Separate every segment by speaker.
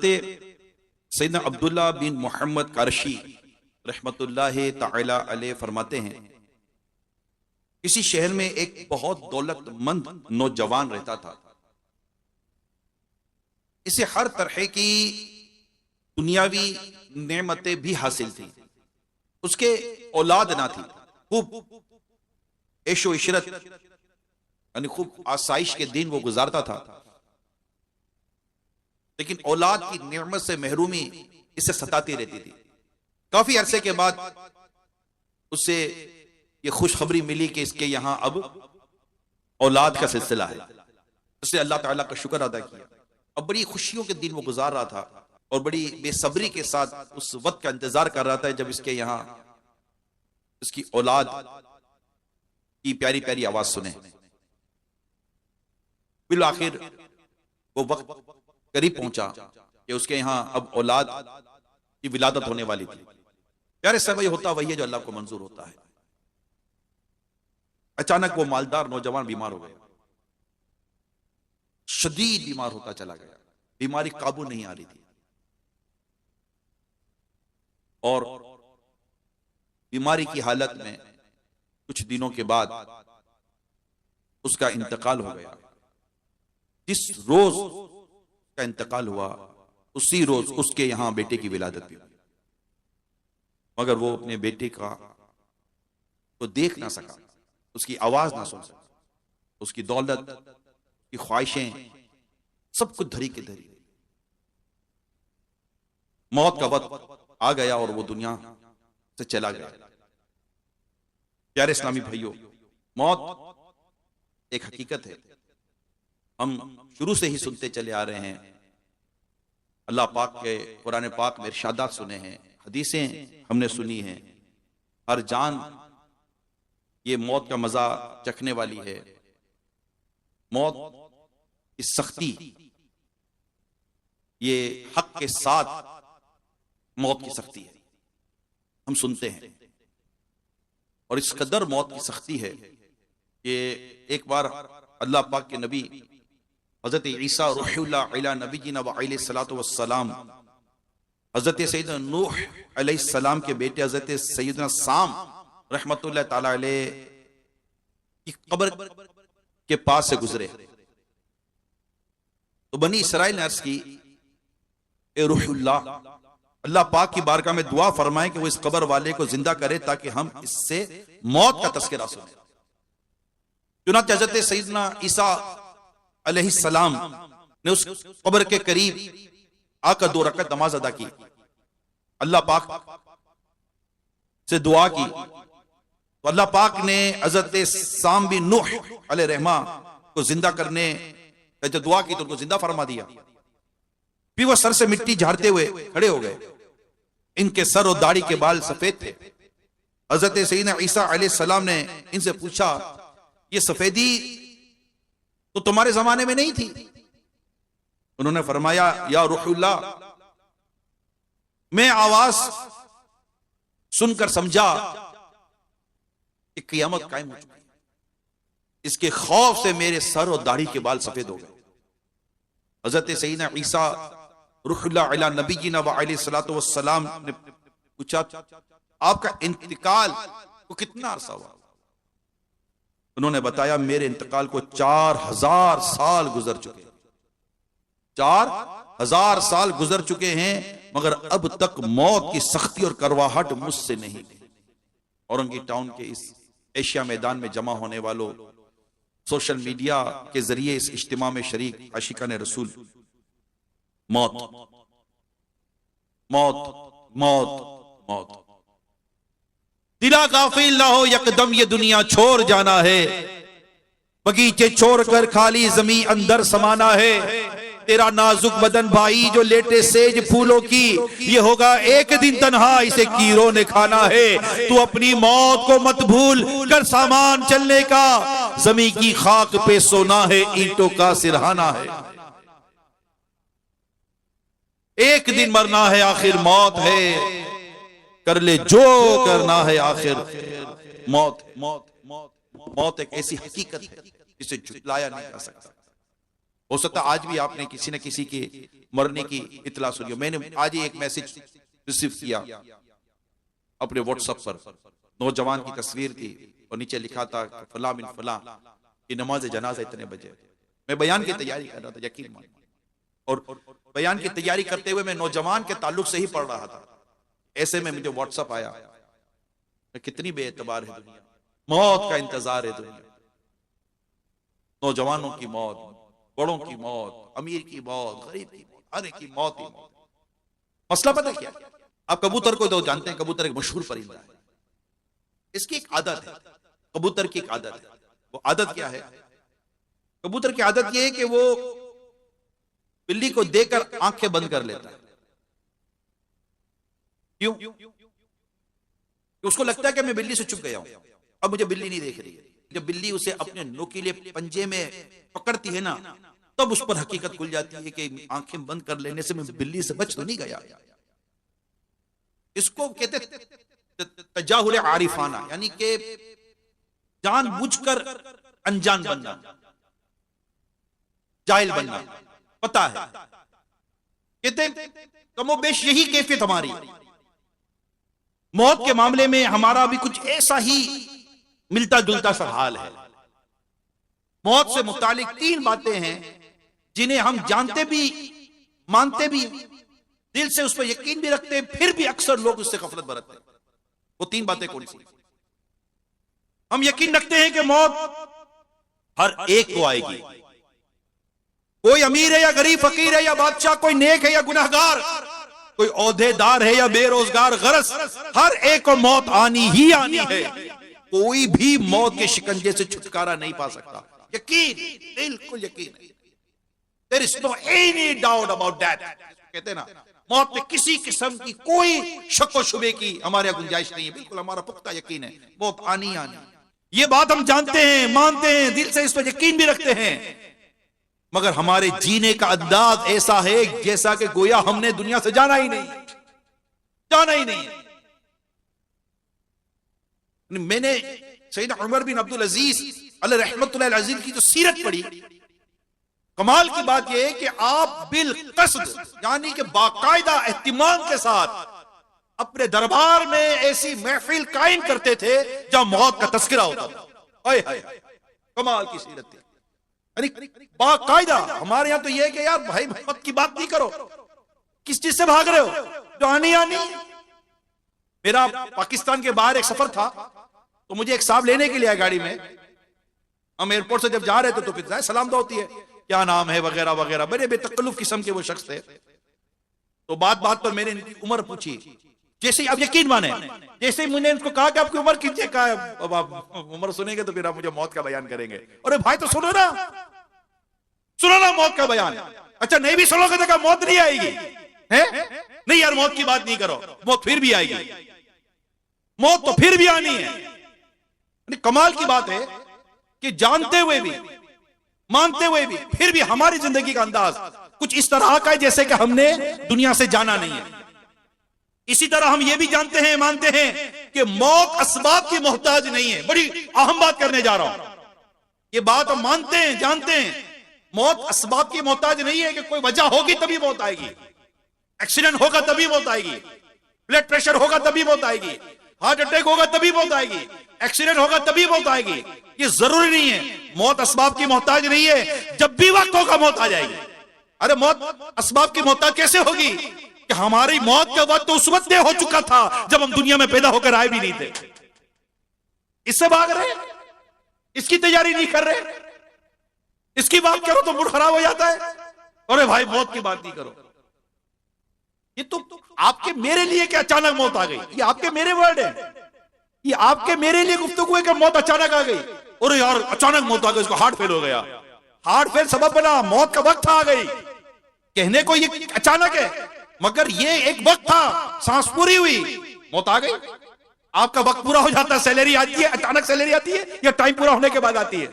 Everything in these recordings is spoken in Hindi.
Speaker 1: सैयदना अब्दुल्ला बिन मोहम्मद कारशी रहमतुल्लाह ताला अलैह फरमाते हैं, किसी शहर में एक बहुत दौलतमंद नौजवान रहता था। इसे हर तरह की दुनियावी नेमतें भी हासिल थी। उसके औलाद ना थी, खूब ऐशो इशरत यानी खूब आसाइश के दिन वो गुजारता था, लेकिन औलाद की नेमत से महरूमी इसे सताती रहती थी। काफी अरसे के बाद उससे ये खुशखबरी मिली कि इसके यहां अब औलाद का सिलसिला है। उसने अल्लाह ताला का शुक्र अदा किया। अब बड़ी खुशियों के दिन वो गुजार रहा था और बड़ी बेसब्री के साथ उस वक्त का इंतजार कर रहा था जब इसके यहां इसकी औलाद की प्यारी प्यारी आवाज सुने। बिल आखिर वो वक्त करीब पहुंचा कि उसके यहां अब औलाद की विलादत होने वाली थी। प्यारे समय होता वही है जो अल्लाह को मंजूर होता है। अचानक वो मालदार नौजवान बीमार हो गया, शदीद बीमार होता चला गया। बीमारी काबू नहीं आ रही थी और बीमारी की हालत में कुछ दिनों के बाद उसका इंतकाल हो गया। जिस रोज का इंतकाल हुआ उसी रोज उसके यहां बेटे की विलादत भी हुई, मगर वो अपने बेटे का को देख ना सका, उसकी आवाज ना सुन सका। उसकी दौलत, की ख्वाहिशें सब कुछ धरी के धरी। मौत का वक्त आ गया और वो दुनिया से चला गया। प्यारे इस्लामी भाइयों, मौत एक हकीकत है, हम शुरू से ही सुनते चले आ रहे हैं। अल्लाह पाक के कुरान पाक में इरशादात सुने हैं, हदीसें हमने सुनी हैं। हर जान ये मौत का मजा चखने वाली है। मौत की सख्ती, ये हक के साथ मौत की सख्ती है, हम सुनते हैं। और इस कदर मौत की सख्ती है कि एक बार अल्लाह पाक के नबी हजरत ईसा रूहुल्लाह अला नबीना व अलैहिस्सलातु वस्सलाम, हजरत सैयदना नूह अलैहिस्सलाम के बेटे हजरत सैयदना साम रहमतुल्लाह ताला अलैह की कब्र के पास से गुजरे तो बनी इसराइल ने अर्ज की, ए रूहुल्लाह, अल्लाह पाक की बारगाह में दुआ फरमाए कि वो इस कब्र वाले को जिंदा करे ताकि हम इससे मौत का तस्करा सुने। चुनांचे हजरत सैयदना ईसा अलैहिस्सलाम ने उस कब्र के करीब आकर 2 रकअत नमाज अदा की, अल्लाह पाक से दुआ की। तो अल्लाह पाक ने हजरत साम बिन नूह अलैहि रहमा को जिंदा करने जो दुआ की तो उनको जिंदा फरमा दिया। फिर वो सर से मिट्टी झाड़ते हुए खड़े हो गए। इनके सर और दाढ़ी के बाल सफेद थे। हजरत सैयदना ईसा अलैहिस्सलाम ने इनसे पूछा, ये सफेदी तो तुम्हारे जमाने में नहीं थी? उन्होंने फरमाया, या रूहुल्लाह, मैं आवाज सुनकर समझा कि क़यामत कायम हो चुकी है। इसके खौफ से मेरे सर और दाढ़ी के बाल सफेद हो गए। हजरत सैयदना ईसा रूहुल्लाह अला नबीना व अलैहिस्सलातु वस्सलाम ने पूछा, आपका इंतकाल को कितना अरसा हुआ? उन्होंने बताया, मेरे इंतकाल को 4000 साल गुजर चुके हैं। 4000 साल गुजर चुके हैं, मगर अब तक मौत की सख्ती और करवाहट मुझसे नहीं गई। औरंगी टाउन के इस एशिया मैदान में जमा होने वालों, सोशल मीडिया के जरिए इस इज्तिमा में शरीक आशिकाने रसूल, मौत मौत मौत मौत। दिला गाफिल ना हो, यकदम ये दुनिया छोड़ जाना है। बगीचे छोड़कर खाली जमीन अंदर समाना है। तेरा नाजुक बदन भाई जो लेटे सेज फूलों की, ये होगा एक दिन तन्हा, इसे कीरों ने खाना है। तू अपनी मौत को मत भूल, कर सामान चलने का। जमी की खाक पे सोना है, ईंटों का सिरहाना है। एक दिन मरना है, आखिर मौत है। कर ले जो करना है, आखिर मौत मौत मौत मौत एक ऐसी हकीकत है जिसे झुटलाया नहीं जा सकता। हो सकता है आज भी आपने किसी न किसी के मरने की इतला सुनी हो। मैंने आज ही एक मैसेज रिसीव किया अपने व्हाट्सएप पर, नौजवान की तस्वीर थी और नीचे लिखा था फला बिन फला की नमाज जनाजा इतने बजे। मैं बयान की तैयारी कर रहा था, यकीन मानिए, और बयान की तैयारी करते हुए मैं नौजवान के ताल्लुक से ही पढ़ रहा था। ऐसे में मुझे व्हाट्सएप आया, कितनी बेएतबार है दुनिया, मौत का इंतजार है दुनिया, नौजवानों की मौत, बड़ों की मौत, अमीर की मौत, गरीब की मौत, हर एक की मौत ही मौत। मसला पता क्या? आप कबूतर को तो जानते हैं, कबूतर एक मशहूर परिंदा है। इसकी एक आदत है, कबूतर की एक आदत है। वो आदत क्या है? कबूतर की आदत यह है कि वो बिल्ली को देखकर आंखें बंद कर लेता है। क्यों? उसको लगता है कि मैं बिल्ली से चुप गया हूं, अब मुझे बिल्ली नहीं देख रही है। जब बिल्ली उसे अपने नुकीले पंजे में पकड़ती है ना, तब उस पर हकीकत खुल जाती है कि आंखें बंद कर लेने से मैं बिल्ली से बच तो नहीं गया। इसको कहते तजाहुल आरिफाना, यानी कि जानबूझकर अनजान बनना, जाहिल बनना। पता है, कहते कमोबेश यही कैफियत हमारी मौत के मामले में, हमारा भी कुछ ऐसा ही मिलता जुलता सा हाल है। मौत से मुतालिक 3 बातें हैं जिन्हें हम जानते भी, मानते भी, दिल से उस पर यकीन भी रखते हैं, फिर भी अक्सर लोग उससे गफलत बरतते हैं। वो 3 बातें कौन सी? हम यकीन रखते हैं कि मौत हर एक को आएगी, कोई अमीर है या गरीब, फकीर है या बादशाह, कोई नेक है या गुनहगार, कोई ओहदेदार है या बेरोजगार, गरज हर एक को मौत आनी ही आनी है। कोई भी मौत के शिकंजे से छुटकारा नहीं पा सकता। यकीन, बिल्कुल यकीन है। There is no any doubt about that। कहते हैं ना, मौत में किसी किस्म की कोई शक व शुबे की हमारे यहाँ गुंजाइश नहीं है। बिल्कुल हमारा पुख्ता यकीन है, मौत आनी आनी। ये बात हम जानते हैं, मानते हैं, दिल से इस पर यकीन भी रखते हैं, मगर हमारे जीने का अंदाज ऐसा है जैसा कि गोया हमने दुनिया से जाना ही नहीं, जाना ही नहीं। मैंने सैयदना उमर बिन अब्दुल अजीज अलैहि रहमतुल्लाह अज़ीज़ की जो सीरत पढ़ी, कमाल की बात यह है कि आप बिलकस्द, यानी कि बाकायदा एहतिमाम के साथ अपने दरबार में ऐसी महफिल कायम करते थे जहां मौत का तस्करा होता था। हाय हाय, कमाल की सीरत थी, यानी बाकायदा। हमारे यहां तो यह है कि यार भाई मौत की बात नहीं करो, किस चीज से भाग रहे हो, जो आनी आनी। मेरा पाकिस्तान के बाहर एक सफर था, तो मुझे एक साहब लेने के लिए आया गाड़ी में। हम एयरपोर्ट से जब जा रहे थे तो फिर सलाम तो होती है, क्या नाम है वगैरह वगैरह, बड़े बेतकल्लुफ किस्म के वो शख्स थे। तो बात बात पर मैंने इनकी उम्र पूछी। जैसे अब यकीन माने, जैसे मैंने इनको कहा कि आपकी उम्र कितनी है, अब आप उम्र सुनेंगे तो फिर आप मुझे मौत का बयान करेंगे। अरे भाई तो सुनो ना, सुनो ना मौत का बयान। अच्छा नहीं भी सुनोगे तो क्या मौत नहीं आएगी? है नहीं यार, मौत की बात नहीं करो, मौत फिर भी आएगी, मौत तो फिर भी आनी है। कमाल की बात है कि जानते हुए भी, मानते हुए भी, फिर भी हमारी जिंदगी का अंदाज कुछ इस तरह का है जैसे कि हमने दुनिया से जाना नहीं है। इसी तरह हम ये भी जानते हैं, मानते हैं कि मौत असबाब की मोहताज नहीं है। बड़ी अहम बात करने जा रहा हूं, ये बात हम मानते हैं, जानते हैं, मौत असबाब की मोहताज नहीं है कि कोई वजह होगी तभी मौत आएगी, एक्सीडेंट होगा तभी मौत आएगी, ब्लड प्रेशर होगा तभी मौत आएगी, हार्ट अटैक होगा तभी मौत आएगी, एक्सीडेंट होगा तभी मौत आएगी। ये जरूरी नहीं है। मौत असबाब की मोहताज नहीं है, जब भी वक्त होगा मौत आ जाएगी। अरे मौत असबाब की मोहताज कैसे होगी कि हमारी मौत का वक्त तो उस वक्त हो चुका था जब हम दुनिया में पैदा होकर आए भी नहीं थे। इससे भाग रहे, इसकी तैयारी नहीं कर रहे, इसकी बात करो तो मूड खराब हो जाता है। अरे भाई मौत की बात नहीं करो। ये तो आपके मेरे लिए कि अचानक मौत आ गई, ये आपके मेरे वर्ड है, ये आपके मेरे लिए गुफ्तगू है कि मौत अचानक आ गई। अरे यार अचानक मौत आ गई, उसको हार्ट फेल हो गया, हार्ट फेल सबब बना, मौत का वक्त आ गई। कहने को ये अचानक है, मगर ये एक वक्त था, सांस पूरी हुई, मौत आ गई। आपका वक्त पूरा हो जाता है, सैलरी आती है, अचानक सैलरी आती है या टाइम पूरा होने के बाद आती है?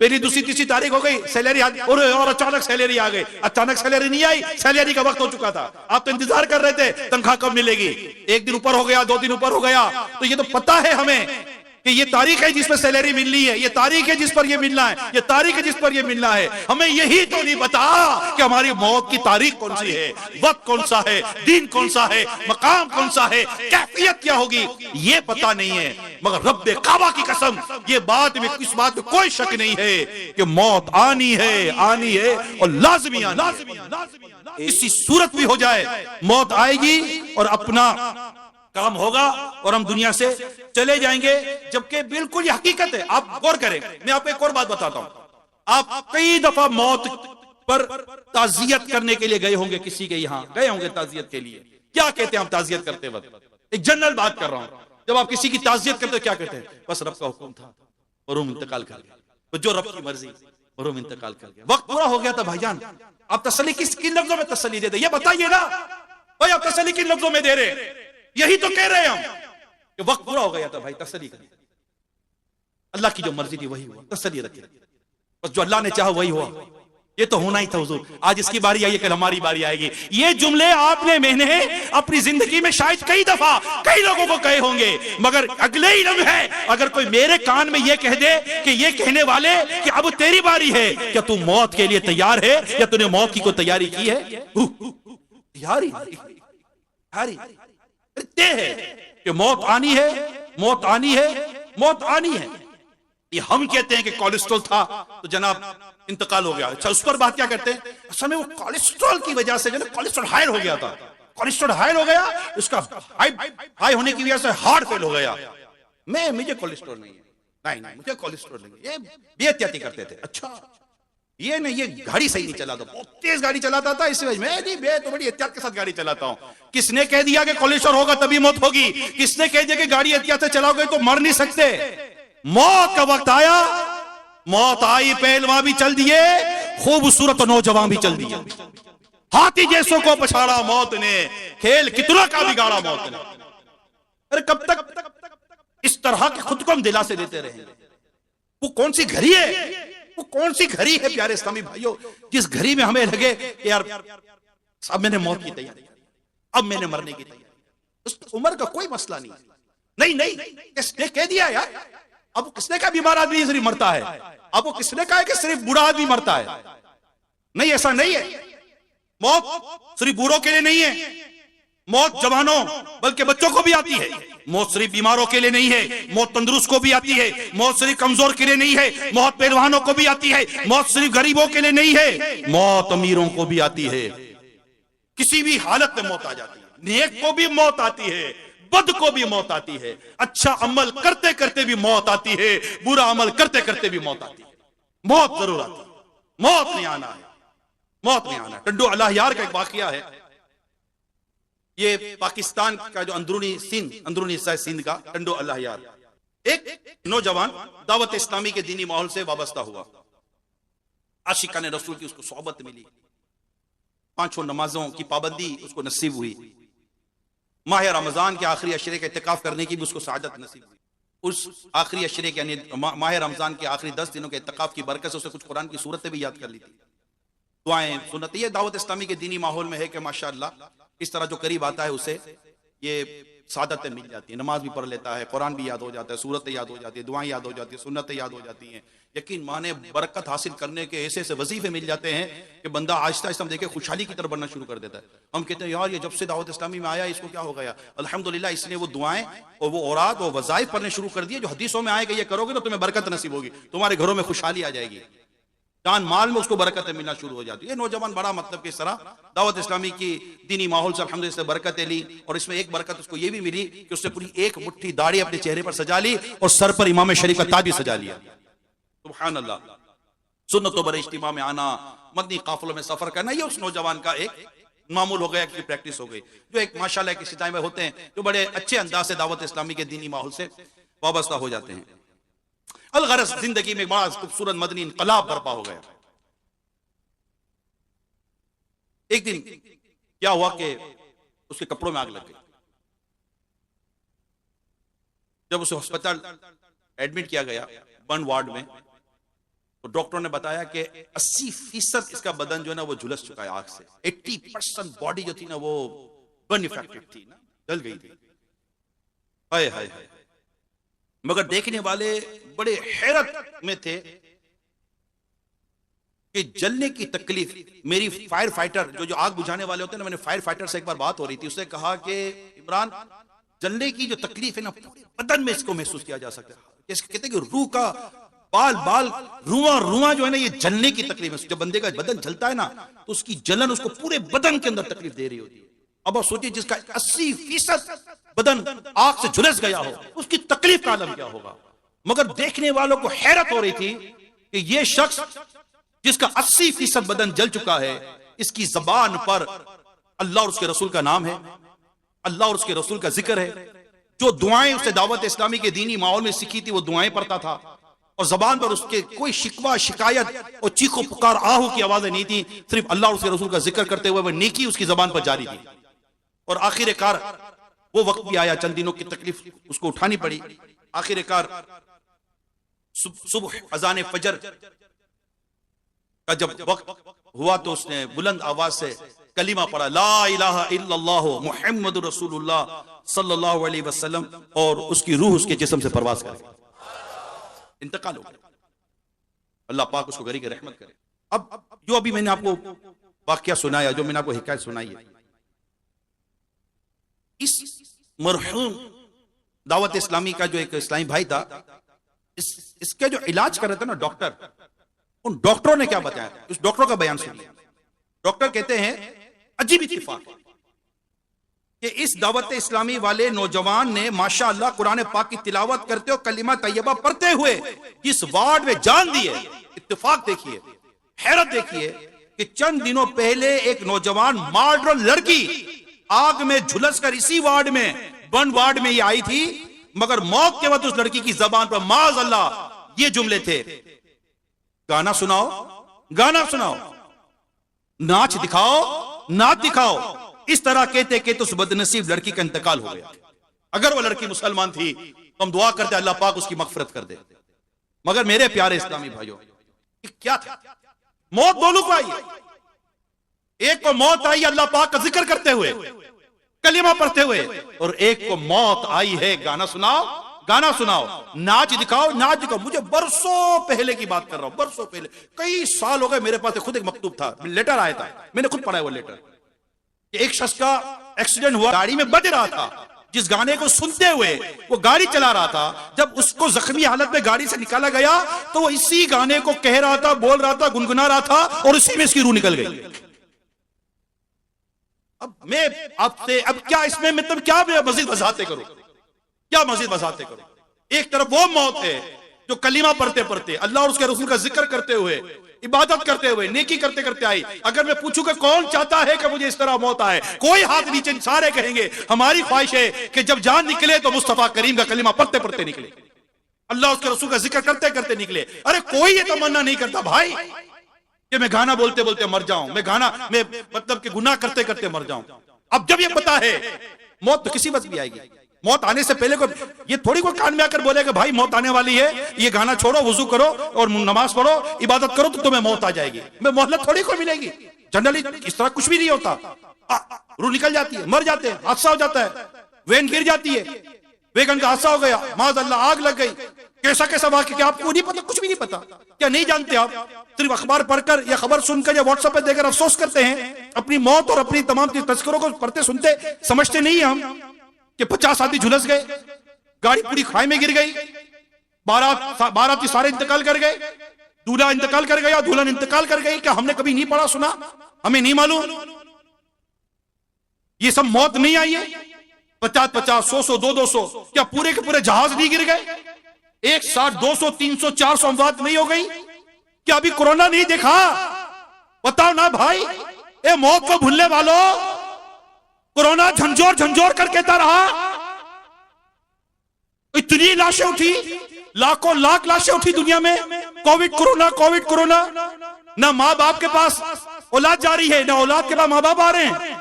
Speaker 1: पहली दूसरी तीसरी तारीख हो गई, सैलरी आती, और अचानक सैलरी आ गई। अचानक सैलरी नहीं आई, सैलरी का वक्त हो चुका था, आप तो इंतजार कर रहे थे तनख्वाह कब मिलेगी। 1 दिन ऊपर हो गया, 2 दिन ऊपर हो गया, तो ये तो पता है हमें कि ये तारीख है जिस पर सैलरी मिलनी है, ये तारीख है जिस पर ये मिलना है, ये तारीख है जिस पर ये मिलना है। हमें यही तो नहीं पता कि हमारी मौत की तारीख कौन सी है, वक्त कौन सा है, दिन कौन सा है, मकाम कौन सा है, कैफियत क्या होगी, ये पता नहीं है। मगर रब्बे काबा की कसम, ये बात में, इस बात में कोई शक नहीं है कि मौत आनी है और लाजमी आनी है। इसी सूरत भी हो जाए मौत आएगी और अपना काम होगा और हम दुनिया से चले जाएंगे, जबकि बिल्कुल ये हकीकत है। आप गौर करें, मैं आपको एक और बात बताता हूं। आप कई दफा मौत पर ताजियत करने के लिए गए होंगे, किसी के यहां गए होंगे ताजियत के लिए। क्या कहते हैं आप ताजियत करते वक्त? एक जनरल बात कर रहा हूं। जब आप किसी की ताजियत करते हो क्या कहते हैं? बस रब का हुक्म था और हम इंतकाल कर गए, तो जो रब की मर्जी और हम इंतकाल कर गए, वक्त पूरा हो गया था। भाईजान आप तसल्ली किन लफ्जों में तसल्ली दे, ये बताइए ना भाई, आप तसल्ली किन लफ्जों में दे रहे? यही तो कह रहे हैं हम कि वक्त पूरा हो गया था भाई, तसल्ली करिए। अल्लाह की जो मर्जी थी वही हुआ, तसल्ली रखिए, बस जो अल्लाह ने चाहा वही हुआ। ये तो होना ही था हुजूर, आज इसकी बारी आई है, कल हमारी बारी आएगी। ये जुमले आपने मैंने अपनी जिंदगी में शायद कई दफा कई लोगों को कहे होंगे, मगर अगले ही लम्हे अगर कोई मेरे कान में ये कह दे कि ये कहने वाले कि अब तेरी बारी है, क्या तू मौत के लिए तैयार है या तूने मौत की कोई तैयारी की है? तैयारी तय है कि मौत आनी है, मौत आनी है, मौत आनी है। ये हम कहते हैं कि कोलेस्ट्रॉल था तो जनाब इंतकाल हो गया। अच्छा, उस पर बात क्या करते हैं? असल में वो कोलेस्ट्रॉल की वजह से जो ना कोलेस्ट्रॉल हाई हो गया था, कोलेस्ट्रॉल हाई हो गया, उसका हाई होने की वजह से हार्ट फेल हो गया। मुझे कोलेस्ट्रॉल नहीं है, नहीं मुझे कोलेस्ट्रॉल नहीं है। ये बेहतियाती करते थे। अच्छा ये नहीं, ये गाड़ी सही नहीं चलाता, बहुत तेज गाड़ी चलाता था, इस वजह मैं तो बड़ी एहतियात के साथ गाड़ी चलाता हूं। किसने कह दिया कि कोलेस्ट्रॉल होगा तभी मौत होगी? किसने कह दिया कि गाड़ी एहतियात से चलाओगे तो मर नहीं सकते? मौत का वक्त आया, मौत आई, पहलवान भी चल दिए, खूबसूरत नौजवान भी चल दिए, हाथी जैसों को पछाड़ा मौत ने, खेल कितना का बिगाड़ा मौत ने। अरे कब तक इस तरह के खुद को हम दिलासे देते रहेंगे? वो कौन सी घड़ी है, वो कौन सी घड़ी है प्यारे इस्लामी भाइयों, जिस घड़ी में हमें लगे कि यार अब मैंने मौत की तैयारी, अब मैंने मरने की तैयारी। उस उम्र का कोई मसला नहीं, किसने कह दिया यार? अब किसने कहा बीमार आदमी सिर्फ मरता है? अब वो किसने कहा है कि सिर्फ बूढ़ा आदमी मरता है? नहीं, ऐसा नहीं है। मौत सिर्फ बूढ़ों के लिए नहीं है, मौत जवानों बल्कि बच्चों को भी आती है। मौत सिर्फ बीमारों के लिए नहीं है, मौत तंदुरुस्त को भी आती है। मौत सिर्फ कमजोर के लिए नहीं है, मौत पहलवानों को भी आती है। मौत सिर्फ गरीबों के लिए नहीं है, मौत अमीरों को भी आती है। किसी भी हालत में मौत आ जाती है। नेक को भी मौत आती है, बद को भी मौत आती है, अच्छा अमल करते करते भी मौत आती है, बुरा अमल करते करते भी मौत आती है। मौत जरूर आती है, मौत नहीं आना है, मौत नहीं आना है। टड्डू अल्लाह यार का एक वाकया है। ये पाकिस्तान का जो अंदरूनी हिस्सा है सिंध का, टंडो अल्लाह यार, एक नौजवान दावत इस्लामी के दीनी माहौल से वाबस्ता हुआ। आशिकाने रसूल की उसको सोहबत मिली, 5 नमाजों की पाबंदी उसको नसीब हुई, माह रमजान के आखिरी अशरे का इत्तिकाफ करने की भी उसको सआदत नसीब हुई। उस आखिरी अशरे के यानी माह रमजान के आखिरी 10 दिनों के इत्तिकाफ की बरकत से उसे कुछ कुरान की सूरतें भी याद कर ली थी, दुआएं सुन्नत। ये दावत इस्लामी के दीनी माहौल में है कि माशाअल्लाह इस तरह जो करीब आता है उसे ये सादतें मिल जाती है। नमाज भी पढ़ लेता है, कुरान भी याद हो जाता है, सूरतें याद हो जाती है, दुआएं याद हो जाती है, सुन्नतें याद हो जाती हैं। यकीन माने बरकत हासिल करने के ऐसे ऐसे वजीफे मिल जाते हैं कि बंदा आहिस्ता आहिस्ता देखे खुशहाली की तरफ बढ़ना शुरू कर देता है। हम कहते हैं यार ये जब से दावत इस्लामी में आया इसको क्या हो गया? अल्हम्दुलिल्लाह इसने वो दुआएं और वो औरात वो वज़ाइफ पढ़ने शुरू कर दिए जो हदीसों में आएगा, ये करोगे तो तुम्हें बरकत नसीब होगी, तुम्हारे घरों में खुशहाली आ जाएगी, जान माल में उसको बरकतें मिलना शुरू हो जाती है। नौजवान बड़ा मतलब कि इस तरह दावत इस्लामी की दीनी माहौल से अल्हम्दुलिल्लाह बरकतें ली, और इसमें एक बरकत उसको ये भी मिली कि उसने पूरी एक मुट्ठी दाढ़ी अपने चेहरे पर सजा ली और सर पर इमाम शरीफ का ताज भी सजा लिया। सुभान अल्लाह। सुन्नतों पर इज्तिमा में आना, मदनी काफिलों में सफर करना, ये उस नौजवान का एक मामूल हो गया, की प्रैक्टिस हो गई। जो एक माशाल्लाह के सिताए में होते हैं जो बड़े अच्छे अंदाज से दावत इस्लामी के दीनी माहौल से वाबस्ता हो जाते हैं। अलगरज जिंदगी में बड़ा खूबसूरत मदनी इनकलाब बर्पा हो गया। एक दिन क्या हुआ कि उसके कपड़ों में आग लग गई। जब उसे अस्पताल एडमिट किया गया बर्न वार्ड में, तो डॉक्टरों ने बताया कि 80% इसका बदन जो है ना वो झुलस चुका है आग से। 80% बॉडी जो थी ना वो बर्न इफेक्टेड थी ना, जल गई थी। हाय हाय हाय। मगर देखने वाले बड़े हैरत में थे कि जलने की तकलीफ, मेरी फायर फाइटर जो आग बुझाने वाले होते हैं ना, मैंने फायर फाइटर से एक बार बात हो रही थी, उसने कहा कि इमरान, जलने की जो तकलीफ है ना, पूरे बदन में इसको महसूस किया जा सकता है। जैसे कहते हैं कि रूह का बाल बाल रुआ रुआ जो है ना, ये जलने की तकलीफ है। जब बंदे का बदन जलता है ना, तो उसकी जलन उसको पूरे बदन के अंदर तकलीफ दे रही होती है। अब आप सोचिए, जिसका 80% बदन आग से झुलस गया हो, उसकी तकलीफ का आलम क्या होगा। मगर देखने वालों को हैरत हो रही थी कि यह शख्स जिसका 80% बदन जल चुका है, इसकी जबान पर अल्लाह और उसके रसूल का नाम है, अल्लाह और उसके रसूल का जिक्र है। जो दुआएं उसने दावत इस्लामी के दीनी माहौल में सीखी थी, वो दुआएं पढ़ता था, और जबान पर उसके कोई शिकवा शिकायत और चीखो पुकार आहू की आवाजें नहीं थी। सिर्फ अल्लाह और उसके रसूल का जिक्र करते हुए वह नेकी उसकी जबान पर जारी थी। और आखिरकार वो वक्त भी आया, चंद दिनों की तकलीफ उसको उठानी पड़ी। आखिरकार सुबह अजान फजर का जब वक्त हुआ, तो उसने बुलंद आवाज से कलीमा पढ़ा, ला इलाहा इल्लल्लाह मुहम्मदुर रसूलुल्लाह सल्लल्लाहु अलैहि वसल्लम, और उसकी रूह उसके जिस्म से परवाज कर गई, इंतकाल हो गया। अल्लाह पाक उसको गरी के रहमत करे। अब जो अभी मैंने आपको वाकया सुनाया, जो मैंने आपको हिकायत सुनाई है, इस मरहूम दावत इस्लामी का जो एक इस्लामी भाई था, इसके जो इलाज कर रहे थे ना डॉक्टर, उन डॉक्टरों ने क्या बताया, उस डॉक्टरों का बयान सुनिए। डॉक्टर कहते हैं, अजीब इत्तेफाक कि इस दावत इस्लामी वाले नौजवान ने माशाअल्लाह कुरान पाक की तिलावत करते हो, कलिमा तैयबा पढ़ते हुए इस वार्ड में जान दी है। इत्तेफाक देखिए, हैरत देखिए कि चंद दिनों पहले एक नौजवान मॉडर्न लड़की आग में झुलस कर इसी वार्ड में, वन वार्ड में ये आई थी, मगर मौत के वक्त उस लड़की की जबान पर माज अल्लाह ये जुमले थे, गाना सुनाओ, गाना सुनाओ, नाच दिखाओ, नाच दिखाओ। इस तरह कहते कहते उस बदनसीब लड़की का इंतकाल हो गया। अगर वो लड़की मुसलमान थी तो हम दुआ करते अल्लाह पाक उसकी मगफिरत कर दे। मगर मेरे प्यारे इस्लामी भाइयों, क्या था, मौत दोनों को आई। एक को मौत आई अल्लाह पाक का जिक्र करते हुए, कलिमा पढ़ते हुए, और एक को मौत आई है गाना सुनाओ, गाना सुनाओ, नाच दिखाओ, नाच दिखाओ। मुझे बरसों पहले की बात कर रहा हूं, बरसों पहले, कई साल हो गए, मेरे पास खुद एक मकतूब था, लेटर आया था, मैंने खुद पढ़ा है वो लेटर। एक शख्स का एक्सीडेंट हुआ, गाड़ी में बज रहा था, जिस गाने को सुनते हुए वो गाड़ी चला रहा था, जब उसको जख्मी हालत में गाड़ी से निकाला गया तो वो इसी गाने को कह रहा था, बोल रहा था, गुनगुना रहा था, और इसी में इसकी रूह निकल गई। अब मैं आपसे, अब क्या इसमें मतलब क्या मजीद वजाहतें करूं, क्या मजीद वजाहतें करूं। एक तरफ वो मौत है जो कलीमा पढ़ते पढ़ते, अल्लाह और उसके रसूल का जिक्र करते हुए, इबादत करते हुए, नेकी करते करते आई। अगर मैं पूछूं कि कौन चाहता है कि मुझे इस तरह मौत आए, कोई हाथ नीचे, सारे कहेंगे हमारी ख्वाहिश है कि जब जान निकले तो मुस्तफा करीम का कलीमा पढ़ते पढ़ते निकले, अल्लाह उसके रसूल का जिक्र करते करते निकले। अरे कोई ये तमन्ना नहीं करता भाई कि मैं गाना बोलते बोलते मर जाऊं, मैं मतलब कि गुनाह करते करते मर जाऊं। अब जब ये पता है मौत तो किसी वक्त भी आएगी, मौत आने से पहले को ये थोड़ी कोई कान में आकर बोलेगा भाई मौत आने वाली है, ये गाना छोड़ो, वुजू करो और नमाज पढ़ो, इबादत करो तो तुम्हें मौत आ जाएगी। मैं मोहलत थोड़ी को मिलेगी। जनरली इस तरह कुछ भी नहीं होता, रूह निकल जाती है, मर जाते हैं, हादसा हो जाता है, वेन गिर जाती है, वेगन का हादसा हो गया, माज अल्लाह आग लग गई, कैसा कैसा वाकया, क्या आपको नहीं पता, कुछ भी नहीं पता, क्या नहीं जानते आप? सिर्फ अखबार पढ़कर या खबर सुनकर या व्हाट्सएप पे देखकर अफसोस करते हैं। अपनी मौत और अपनी तमाम तस्करों को पढ़ते सुनते समझते नहीं हम कि 50 आदमी झुलस गए, गाड़ी पूरी खाई में गिर गई, बाराती सारे इंतकाल कर गए, दूल्हा इंतकाल कर गया, दुल्हन इंतकाल कर गई। क्या हमने कभी नहीं पढ़ा सुना, हमें नहीं मालूम? ये सब मौत नहीं आई है? 50-50, 100-100, 200-200, क्या पूरे के पूरे जहाज नहीं गिर गए? 160, 200, 300, 400 अमवात नहीं हो गई? क्या अभी कोरोना नहीं देखा? बताओ ना भाई। ए मौत को भूलने वालों, कोरोना झंझोर झंझोर कर कहता रहा, इतनी लाशें उठी, लाखों लाख लाशें उठी दुनिया में, कोविड कोरोना, कोविड कोरोना। ना माँ बाप के पास औलाद जा रही है, ना औलाद के पास माँ बाप आ रहे हैं।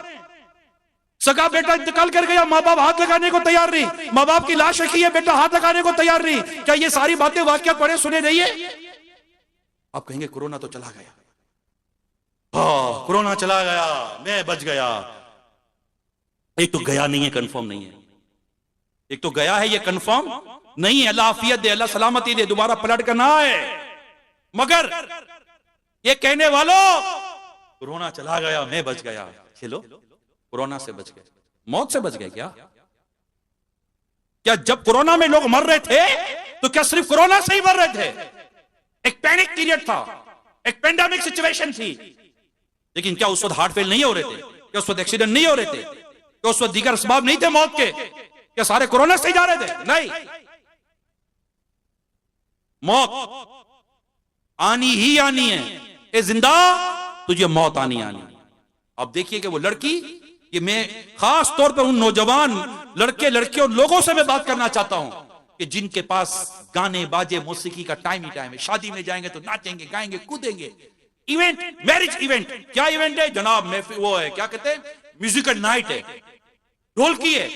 Speaker 1: सगा बेटा इंतकाल कर गया, माँ बाप हाथ लगाने को तैयार नहीं, माँ बाप की लाश रखी है, बेटा हाथ लगाने को तैयार नहीं। क्या ये सारी बातें वाकया पढ़े सुने नहीं है? आप कहेंगे कोरोना तो चला गया, हाँ कोरोना चला गया, मैं बच गया। एक तो गया नहीं है, कंफर्म नहीं है। एक तो गया है ये कंफर्म, नहीं, अल्लाह आफियत दे, अल्लाह सलामती दे, दोबारा पलट कर ना आए। मगर ये कहने वालों, कोरोना चला गया, मैं बच गया। चलो, कोरोना से बच गए, मौत से बच गए क्या? क्या जब कोरोना में लोग मर रहे थे तो क्या सिर्फ कोरोना से ही मर रहे थे? एक पैनिक पीरियड था, एक पेंडेमिक सिचुएशन थी, लेकिन क्या उस वक्त हार्ट फेल नहीं हो रहे थे? क्या उस वक्त एक्सीडेंट नहीं हो रहे थे? क्या उस वक्त दीगर असबाब नहीं थे मौत के? क्या सारे कोरोना से ही जा रहे थे? नहीं, मौत आनी ही आनी है। ए जिंदा, तुझे मौत आनी आनी। अब देखिए कि वो लड़की, कि मैं खास तौर पर उन नौजवान लड़के लड़कियों लोगों से मैं बात करना चाहता हूं कि जिनके पास गाने बाजे मौसीकी का टाइम ही टाइम है। शादी में जाएंगे तो नाचेंगे गाएंगे कूदेंगे। इवेंट, मैरिज इवेंट, क्या इवेंट है जनाब? वो है, क्या कहते हैं, म्यूजिकल नाइट है, ढोलकी है,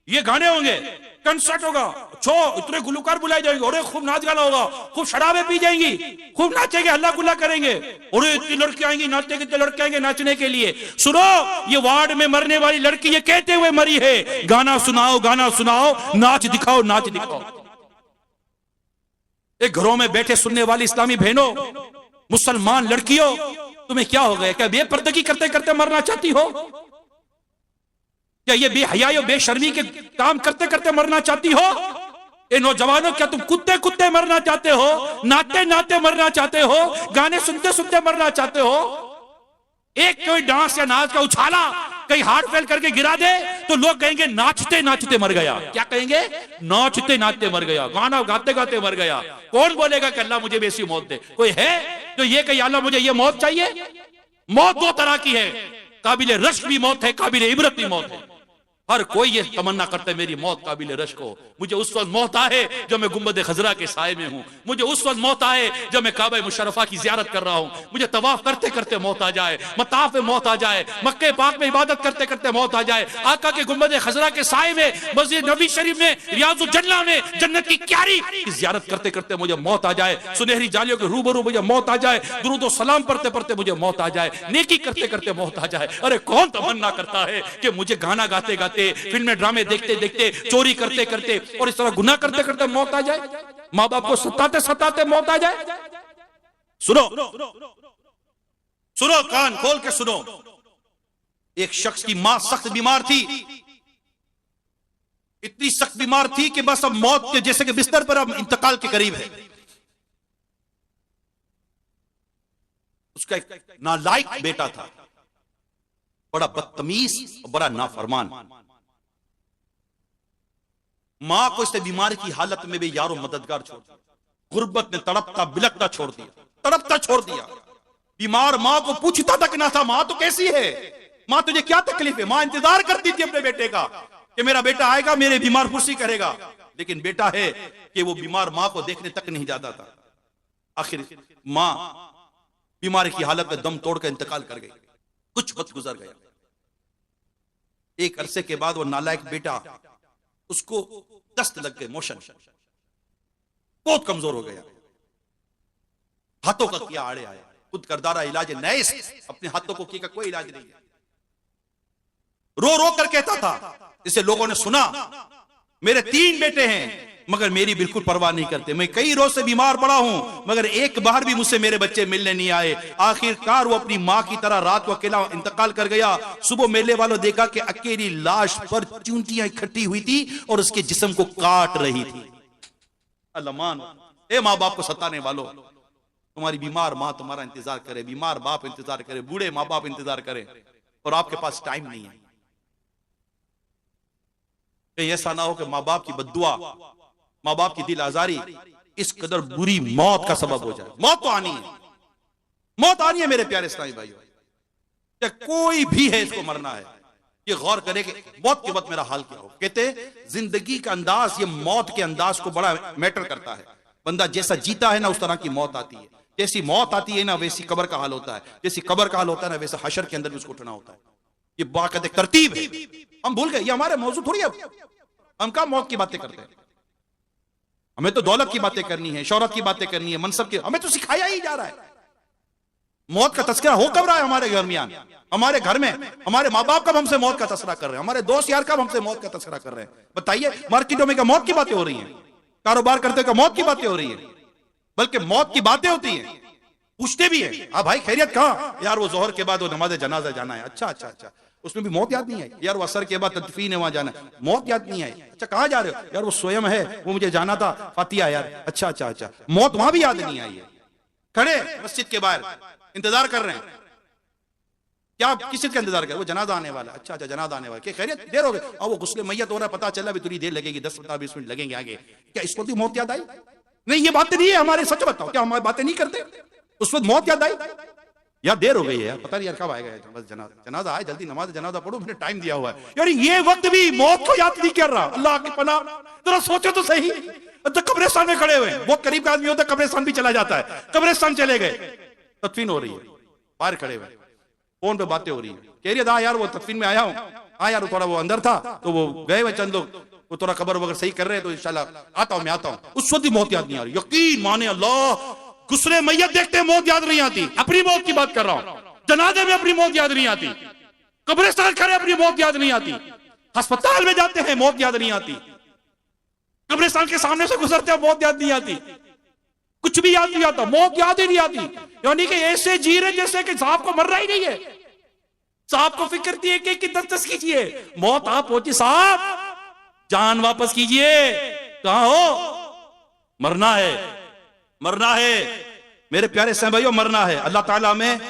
Speaker 1: ये गाने होंगे, कंसर्ट होगा, छो इतने गुलकार बुलाए जाएंगे, और खूब नाच गाना होगा, खूब शराबें पी जाएंगी, खूब नाचेंगे, हल्ला गुल्ला करेंगे, और इतनी लड़की आएंगी नाचने के, लड़के आएंगे नाचने के लिए। सुनो, ये वार्ड में मरने वाली लड़की ये कहते हुए मरी है, गाना सुनाओ, गाना सुनाओ, नाच दिखाओ, नाच दिखाओ। एक घरों में बैठे सुनने वाली इस्लामी बहनों, मुसलमान लड़कियों, तुम्हें क्या हो गया? क्या बेपर्दगी करते करते मरना चाहती हो? क्या ये बेहयाई और बेशर्मी के काम करते करते मरना चाहती हो? ये नौजवानों, क्या तुम कुत्ते कुत्ते मरना चाहते हो? नाते नाते मरना चाहते हो? गाने सुनते सुनते मरना चाहते हो? एक कोई डांस या नाच का उछाला कहीं हार्ट फेल करके गिरा दे तो लोग कहेंगे नाचते नाचते मर गया। क्या कहेंगे? नाचते नाचते मर गया, गाना गाते गाते मर गया। कौन बोलेगा कि अल्लाह मुझे वैसी मौत दे? कोई है जो ये कहे अल्लाह मुझे ये मौत चाहिए? मौत दो तरह की है, काबिल रश्क भी मौत है, काबिल इबरत भी मौत है। हर कोई ये तमन्ना करता है मेरी मौत काबिल रश्क हो, मुझे उस वक्त मौत आए जब मैं गुंबद खजरा के साए में हूं, मुझे उस वक्त मौत आए जब मैं काबा मुशर्रफा की जियारत कर रहा हूं, मुझे तवाफ करते करते मौत आ जाए, मताफ में मौत आ जाए, मक्के पाक में इबादत करते करते मौत आ जाए, आका के गुंबद खजरा के साए में, मस्जिद नबी शरीफ में, रियाजुल जन्नह में, जन्नत की क्यारी की जियारत करते करते मुझे मौत आ जाए, सुनहरी जालियों के रूबरू मुझे मौत आ जाए, दुरूद व सलाम पढ़ते पढ़ते मुझे मौत आ जाए, नेकी करते करते मौत आ जाए। अरे कौन तमन्ना करता है कि मुझे गाना गाते गाते, फिल्में ड्रामे देखते देखते, चोरी करते करते और इस तरह गुनाह करते करते मौत आ जाए, माँ बाप को सताते सताते मौत आ जाए? सुनो सुनो, कान खोल के सुनो। एक शख्स की मां सख्त बीमार थी, इतनी सख्त बीमार थी कि बस अब मौत के जैसे कि बिस्तर पर अब इंतकाल के करीब है। उसका एक नालायक बेटा था, बड़ा बदतमीज और बड़ा नाफरमान। मां को इसने बीमारी की हालत में भी यारो मददगार छोड़ दिया, गुर्बत ने तड़पता बिलकता छोड़ दिया, तड़पता छोड़ दिया। बीमार मां को पूछता तक ना था, मां तो कैसी है, मां तुझे क्या तकलीफ है? मां इंतजार करती थी अपने बेटे का कि मेरा बेटा आएगा, मेरे बीमार पुरसी करेगा, लेकिन बेटा है कि वो बीमार मां को देखने तक नहीं जाता था। आखिर मां बीमारी की हालत में दम तोड़कर इंतकाल कर गई। कुछ वक्त गुजर गया, एक अरसे के बाद वो नालायक बेटा, उसको दस्त लग गए, मोशन, बहुत कमजोर हो गया, हाथों का किया आड़े आया, खुद करदारा इलाज नए अपने हाथों को किया, कोई इलाज नहीं है। रो रो कर कहता था, इसे लोगों ने सुना, मेरे 3 बेटे हैं मगर मेरी बिल्कुल परवाह नहीं करते, मैं कई रोज से बीमार पड़ा हूं मगर एक बार भी मुझसे मेरे बच्चे मिलने नहीं आए। आखिरकार वो अपनी मां की तरह रात को अकेला इंतकाल कर गया। सुबह मेले वालों देखा कि अकेली लाश पर चूंटियां इकट्ठी हुई थी और उसके जिस्म को काट रही थी। अल्लाह, ए माँ बाप को सताने वालों, तुम्हारी बीमार माँ तुम्हारा इंतजार करे, बीमार बाप इंतजार करे, बूढ़े माँ बाप इंतजार करे और आपके पास टाइम नहीं है। कहीं ऐसा ना हो कि माँ बाप की बद्दुआ, माँ बाप की दिल आजारी इस कदर बुरी मौत का सबब हो जाए। मौत तो आनी है, मौत आनी है मेरे प्यारे इस्लामी भाइयों, क्या कोई भी है इसको मरना है। ये गौर करे कि मौत के वक्त मेरा हाल क्या हो। कहते जिंदगी का अंदाज, ये मौत के अंदाज को बड़ा मैटर करता है। बंदा जैसा जीता है ना उस तरह की मौत आती है, जैसी मौत आती है ना वैसी कब्र का हाल होता है, जैसी कब्र का हाल होता है ना वैसा हशर के अंदर भी उसको उठना होता है। ये बाकायदा तरतीब है, हम भूल गए, ये हमारे मौजूद थोड़ी है। हम क्या मौत की बातें करते हैं, हमें तो दौलत की बातें करनी है, शौहरत की बातें करनी है, मनसब की, हमें तो सिखाया ही जा रहा है। मौत का तस्करा हो कब रहा है हमारे दरमियान, हमारे घर में? हमारे माँ बाप कब हमसे मौत का तस्करा कर रहे हैं, हमारे दोस्त यार कब हमसे मौत का तस्करा कर रहे हैं? बताइए, मार्केटों में क्या मौत की बातें हो रही हैं? कारोबार करते क्या मौत की बातें हो रही है? बल्कि मौत की बातें होती हैं, पूछते भी है, हाँ भाई खैरियत कहाँ? यार वो जोहर के बाद वो नमाज जनाजा जाना है। अच्छा अच्छा अच्छा, उसमें भी मौत याद नहीं आई? यार वो असर के बाद तदफीन है, वहां जाना है, मौत याद नहीं आई? अच्छा कहाँ जा रहे हो? यार वो स्वयं है, वो मुझे जाना था, फातिया यार। अच्छा अच्छा अच्छा, मौत वहां भी याद नहीं आई है। खड़े मस्जिद के बाहर इंतजार कर रहे हैं, क्या किस चीज का इंतजार कर? वो जनाजा आने वाला। अच्छा अच्छा, जनाजा आने वाला, क्या खैरियत? देर हो गई। और वो गुस्ले मैयत हो रहा है, पता चला अभी थोड़ी देर लगेगी, 10-15-20 मिनट लगेंगे आगे। क्या इसको भी मौत याद आई? नहीं, ये बातें नहीं है हमारे। सच बताओ, क्या हमारी बातें नहीं करते? उस वक्त मौत याद आई? यार देर हो गई है यार, पता नहीं यार कब आएगा जनाजा। जनाजा आए, जल्दी नमाज जनाजा पढ़ो, मैंने टाइम दिया हुआ है। यार ये वक्त भी मौत को याद नहीं कर रहा। अल्लाह की पनाह, जरा सोचो तो सही। तो कब्रिस्तान में खड़े हुए, बहुत करीब का आदमी होता है कब्रिस्तान भी चला जाता है। कब्रिस्तान चले गए, तदफीन हो रही है, बाहर खड़े हुए, फोन पे बातें हो रही है। कह रही है यार वो तदफीन में आया हूँ। हाँ यार थोड़ा वो अंदर था, तो वो गए हुए चंद लोग, वो थोड़ा कब्र वगैरह सही कर रहे हैं, तो इंशाल्लाह आता हूँ, मैं आता हूँ। उस वक्त मौत याद नहीं आ रही। यकीन माने अल्लाह, गुस्रे मैयत देखते मौत याद नहीं आती। अपनी मौत की बात कर रहा हूँ, जनाजे में अपनी मौत याद नहीं आती, कब्रिस्तान खड़े अपनी मौत याद नहीं आती, अस्पताल में जाते हैं मौत याद नहीं आती, कब्रिस्तान के सामने से गुजरते हैं मौत याद नहीं आती, कुछ भी याद नहीं आता, मौत याद ही नहीं आती। यानी कि ऐसे जी रहे जैसे कि साहब को मरना ही नहीं है। साहब को फिक्र थी कि 10 कीजिए, मौत आप पहुंची, साहब जान वापस कीजिए, कहां हो? मरना है, मरना है मेरे प्यारे सहन भाइयों, मरना है। अल्लाह ताला हमें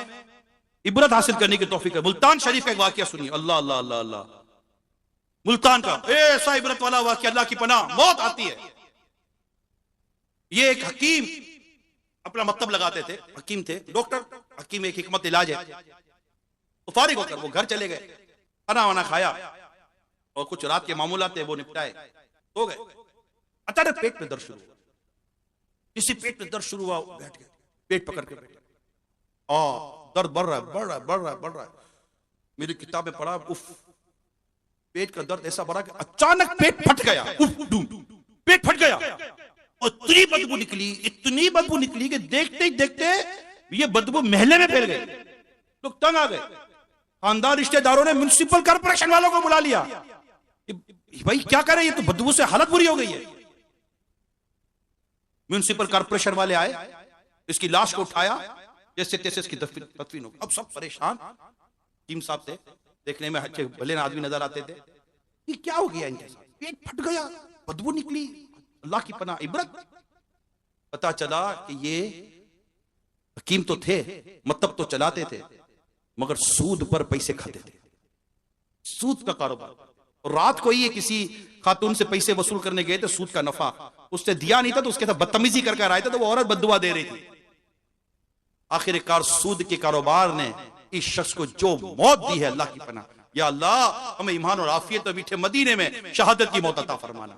Speaker 1: इबरत हासिल करने की तौफीक है। मुल्तान शरीफ का एक वाकया सुनिए, अल्लाह अल्लाह अल्लाह अल्लाह, मुल्तान का ऐसा इबरत वाला वाकया, अल्लाह की पनाह, मौत आती है। ये एक हकीम अपना मतलब लगाते थे, हकीम थे, डॉक्टर हकीम, एक हिकमत इलाज है। तो फारिग होकर वो घर चले गए, खाना वाना खाया और कुछ रात के मामूलात थे वो निपटाए, सो गए। अचानक पेट में दर्द शुरू हुआ, किसी पेट में दर्द शुरू हुआ, बैठ गए, पेट पकड़ के बैठे, दर्द बढ़ रहा है, बढ़ रहा है, बढ़ रहा है, बढ़ रहा है। मेरी किताब में पढ़ा, उफ, पेट का दर्द ऐसा बढ़ा कि अचानक पेट फट गया, पेट फट गया और इतनी बदबू निकली, इतनी बदबू निकली कि देखते ही देखते ये बदबू महल्ले में फैल गई। लोग तंग आ गए, खानदान रिश्तेदारों ने म्युनिसिपल कॉर्पोरेशन वालों को बुला लिया। भाई क्या करें, ये तो बदबू से हालत बुरी हो गई है। म्युनिसिपल कॉर्पोरेशन वाले आए, इसकी लाश को उठाया, जैसे तैसे इसकी तदफीन हो गई। अब सब परेशान, टीम साहब थे, देखने में अच्छे भले आदमी नजर आते थे, ये क्या हो गया इनके साथ? पेट फट गया, बदबू निकली, अल्लाह की पनाह, इबरत। पता चला कि ये हकीम तो थे, मतलब तो चलाते थे, मगर सूद पर पैसे खाते थे, सूद का कारोबार। और रात को ही किसी खातून से पैसे वसूल करने गए थे, सूद का नफा उससे दिया नहीं था, तो उसके साथ बदतमीजी करके आए थे, तो वो औरत बद्दुआ दे रही थी। आखिरकार सूद के कारोबार ने इस शख्स को जो मौत दी है, अल्लाह की पनाह, या अल्लाह हमें ईमान और आफियत और मीठे मदीने में शहादत की मौत अता फरमाना।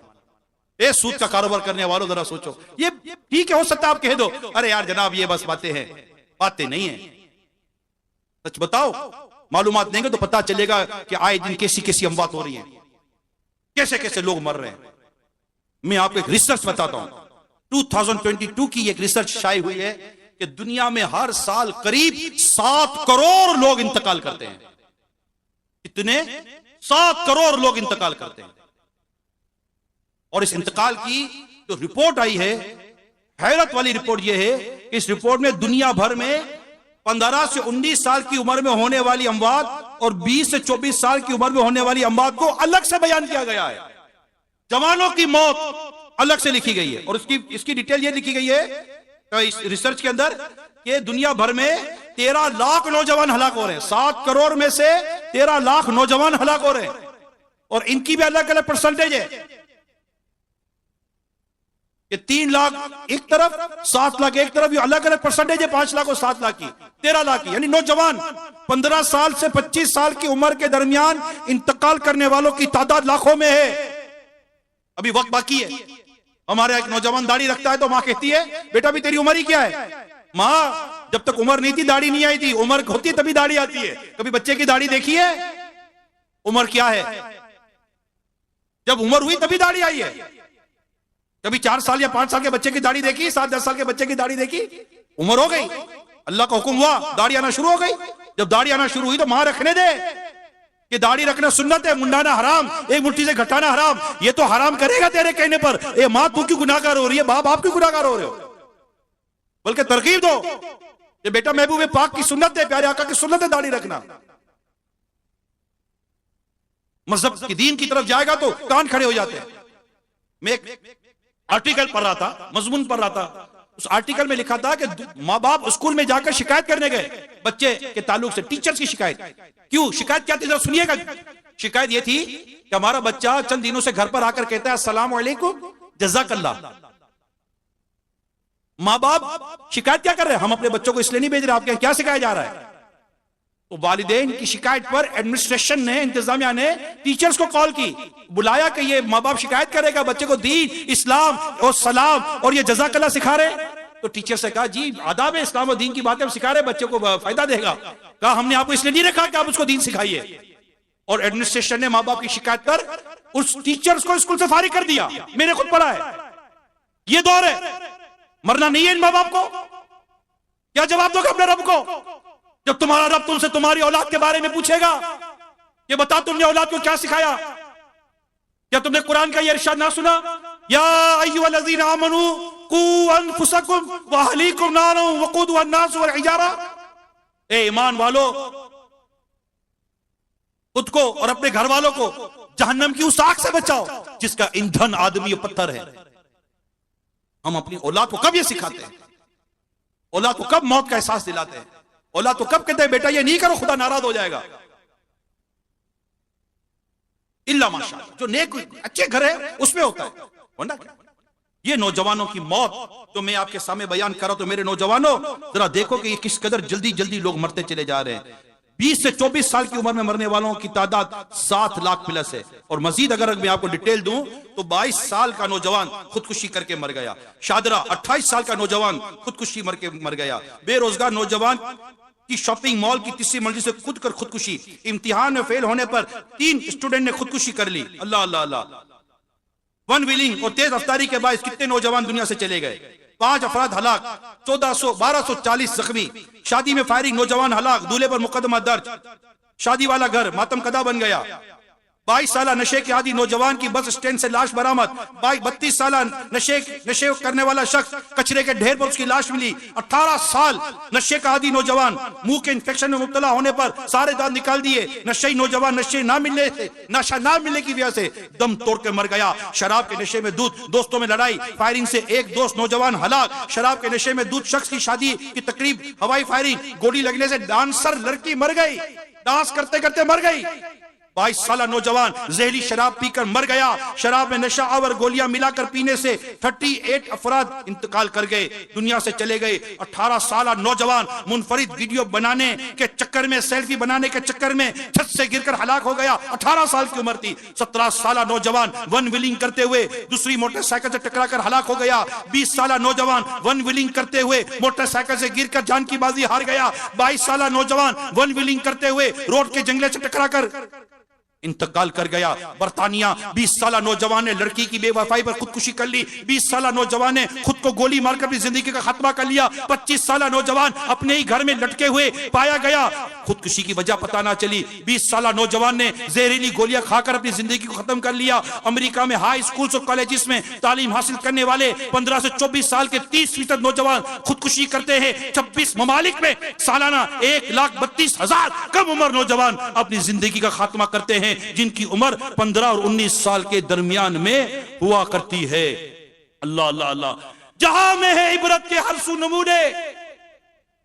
Speaker 1: ए सूद का कारोबार करने वालों जरा सोचो, ये ठीक है, हो सकता है आप कह दो अरे यार जनाब ये बस बातें हैं, बातें नहीं है। सच बताओ, मालूमात देंगे तो पता चलेगा कि आए दिन कैसी कैसी अमवात हो रही हैं, कैसे कैसे लोग मर रहे हैं। मैं आपको एक रिसर्च बताता हूं, 2022 की एक रिसर्च शाये हुई है कि दुनिया में हर साल करीब 7 करोड़ लोग इंतकाल करते हैं। कितने? 7 करोड़ लोग इंतकाल करते हैं। और इस इंतकाल की जो रिपोर्ट आई है, हैरत वाली रिपोर्ट यह है कि इस रिपोर्ट में दुनिया भर में 15 से 19 साल की उम्र में होने वाली अमवात और 20 से 24 साल की उम्र में होने वाली अमवात को अलग से बयान किया गया है। जवानों की मौत अलग से लिखी गई है और इसकी डिटेल यह लिखी गई है तो इस रिसर्च के अंदर कि दुनिया भर में 13 लाख नौजवान हलाक हो रहे हैं। 7 करोड़ में से 13 लाख नौजवान हलाक हो रहे हैं और इनकी भी अलग अलग परसेंटेज है कि 3 लाख एक तरफ, 7 लाख एक तरफ, ये अलग अलग परसेंटेज है, 5 लाख और 7 लाख की, 13 लाख की। यानी नौजवान 15 साल से 25 साल की उम्र के दरमियान इंतकाल करने वालों की तादाद लाखों में है। अभी वक्त बाकी है। हमारे एक नौजवान दाढ़ी रखता है तो मां कहती है बेटा भी तेरी उम्र ही क्या है? मां जब तक उम्र नहीं थी दाढ़ी नहीं आई थी, उम्र होती है तभी दाढ़ी आती है। कभी बच्चे की दाढ़ी देखी है? उम्र क्या है? जब उम्र हुई तभी दाढ़ी आई है। कभी 4 साल या 5 साल के बच्चे की दाढ़ी देखी? 7-10 साल के बच्चे की दाढ़ी देखी? उम्र हो गई, अल्लाह का हुक्म हुआ, दाढ़ी आना शुरू हो गई। जब दाढ़ी आना शुरू हुई तो मां रखने दे
Speaker 2: कि दाढ़ी रखना सुन्नत है, मुंडाना हराम, एक मुट्ठी से घटाना हराम, ये तो हराम करेगा तेरे कहने पर। ए माँ तू क्यों गुनाहगार हो रही है, बाप आप क्यों गुनाहगार हो रहे हो? बल्कि तरकीब दो कि बेटा महबूब पाक की सुन्नत है, प्यारे आका की सुन्नत है दाढ़ी रखना। मजहब की दीन की तरफ जाएगा तो कान खड़े हो जाते हैं। मैं एक आर्टिकल पढ़ रहा था, मजमून पढ़ रहा था, उस आर्टिकल में लिखा था कि माँ बाप स्कूल में जाकर शिकायत करने गए बच्चे के ताल्लुक से, टीचर्स की शिकायत। क्यों शिकायत क्या थी, जरा सुनिएगा। शिकायत ये थी कि हमारा बच्चा चंद दिनों से घर पर आकर कहता है अस्सलाम वालेकुम जज़ाकल्लाह। माँ बाप शिकायत क्या कर रहे हैं, हम अपने बच्चों को इसलिए नहीं भेज रहे, आपके क्या सिखाया जा रहा है? तो वालिदैन की शिकायत पर एडमिनिस्ट्रेशन ने, इंतजामिया ने टीचर्स को कॉल की, बुलाया कि ये माँ बाप शिकायत करेगा बच्चे को दीन, इस्लाम और सलाम और ये जज़ाकल्लाह सिखा रहे हैं। तो टीचर से कहा जी आदाब इस्लाम और दीन की बातें हम सिखा रहे हैं, बच्चे को फायदा देगा। कहा हमने आपको इसलिए नहीं रखा कि आप उसको दीन सिखाइए। और एडमिनिस्ट्रेशन ने माँ बाप की शिकायत पर उस टीचर्स को स्कूल से फारिग कर दिया। मैंने खुद पढ़ा है। ये दौर है, मरना नहीं है इन माँ बाप को। क्या जवाब दोगे अपने रब को जब तुम्हारा रब तुमसे तुम्हारी औलाद के बारे में पूछेगा? ये बता तुमने औलाद को क्या सिखाया? क्या तुमने कुरान का ये इरशाद ना सुना, या अय्युहल्लज़ीना आमनू कू अनफुसकुम व अहलीकुम नारन वक़ूदुहा अन्नास वल हिजारा। ए ईमान वालों, खुद को और अपने घर वालों को जहन्नम की उस आग से बचाओ जिसका ईंधन आदमी और पत्थर है। हम अपनी औलाद को कब ये सिखाते हैं? औलाद को कब मौत का एहसास दिलाते हैं? औलाद तो कब कहते हैं बेटा ये नहीं करो खुदा नाराज हो जाएगा? इल्ला माशाअल्लाह, जो नेक अच्छे घर है उसमें होता है, वरना क्या? ये नौजवानों की मौत जो मैं आपके सामने बयान कर रहा हूं, तो मेरे नौजवानों जरा देखो कि ये किस कदर जल्दी जल्दी लोग मरते चले जा रहे हैं। 20 से 24 साल की उम्र में मरने वालों की तादाद 7 लाख प्लस है। और मजीद अगर मैं आपको डिटेल दूं तो 22 साल का नौजवान खुदकुशी करके मर गया। शादरा 28 साल का नौजवान खुदकुशी मर गया। बेरोजगार नौजवान की शॉपिंग मॉल की तीसरी मंजिल से कूद कर खुदकुशी। इम्तिहान में फेल होने पर 3 स्टूडेंट ने खुदकुशी कर ली। अल्लाह अल्लाह अल्लाह। वन व्हीलिंग और तेज रफ्तारी के बाद कितने नौजवान दुनिया से चले गए। 5 अफराद हलाक, 1240 जख्मी। शादी में फायरिंग, नौजवान हलाक, दूल्हे पर मुकदमा दर्ज। शादी वाला घर मातम कदा बन गया। 22 साल नशे के आदि नौजवान की बस स्टैंड से लाश बरामद। 32 साल नशे करने वाला शख्स कचरे के ढेर पर उसकी लाश मिली। 18 साल नशे का आदि नौजवान मुंह के इंफेक्शन में मुब्तला होने पर सारे दांत निकाल दिए। नशेई नौजवान नशा ना मिलने की वजह से दम तोड़ के मर गया। शराब के नशे में दूध, दोस्तों में लड़ाई, फायरिंग से एक दोस्त नौजवान हलाक। शराब के नशे में दूध शख्स की शादी की तकरीब, हवाई फायरिंग, गोली लगने से डांसर लड़की मर गई, डांस करते करते मर गई। 22 साल नौजवान जहरीली शराब पीकर मर गया। शराब में नशा आवर गोलियां मिलाकर पीने से 38 अफराद इंतकाल कर गए, दुनिया से चले गए। 18 साल नौजवान मुनफरिद वीडियो बनाने के चक्कर में, सेल्फी बनाने के चक्कर में छत से गिरकर हलाक हो गया। 18 साल की उम्र थी। 17 साल नौजवान वन व्हीलिंग करते हुए दूसरी मोटरसाइकिल से टकराकर हलाक हो गया। 20 साल नौजवान वन व्हीलिंग करते हुए मोटरसाइकिल से गिरकर जान की बाजी हार गया। 22 साल नौजवान वन व्हीलिंग करते हुए रोड के जंगले से टकराकर इंतकाल कर गया। बर्तानिया 20 साल नौजवान ने लड़की की बेवफाई पर खुदकुशी कर ली। 20 साल नौजवान ने खुद को गोली मारकर अपनी जिंदगी का खात्मा कर लिया। 25 साल नौजवान अपने ही घर में लटके हुए पाया गया, खुदकुशी की वजह पता ना चली। 20 साल नौजवान ने जहरीली गोलियां खाकर अपनी जिंदगी को खत्म कर लिया। अमेरिका में हाई स्कूल और कॉलेजेस में तालीम हासिल करने वाले 15 से 24 साल के 30% नौजवान खुदकुशी करते हैं। 26 ममालिक में सालाना 1,32,000 कम उम्र नौजवान अपनी जिंदगी का खात्मा करते हैं, जिनकी उम्र 15 और 19 साल के दरमियान में हुआ करती है। अल्लाह अल्लाह अल्लाह। जहां में है इबरत के हर सू नमूने,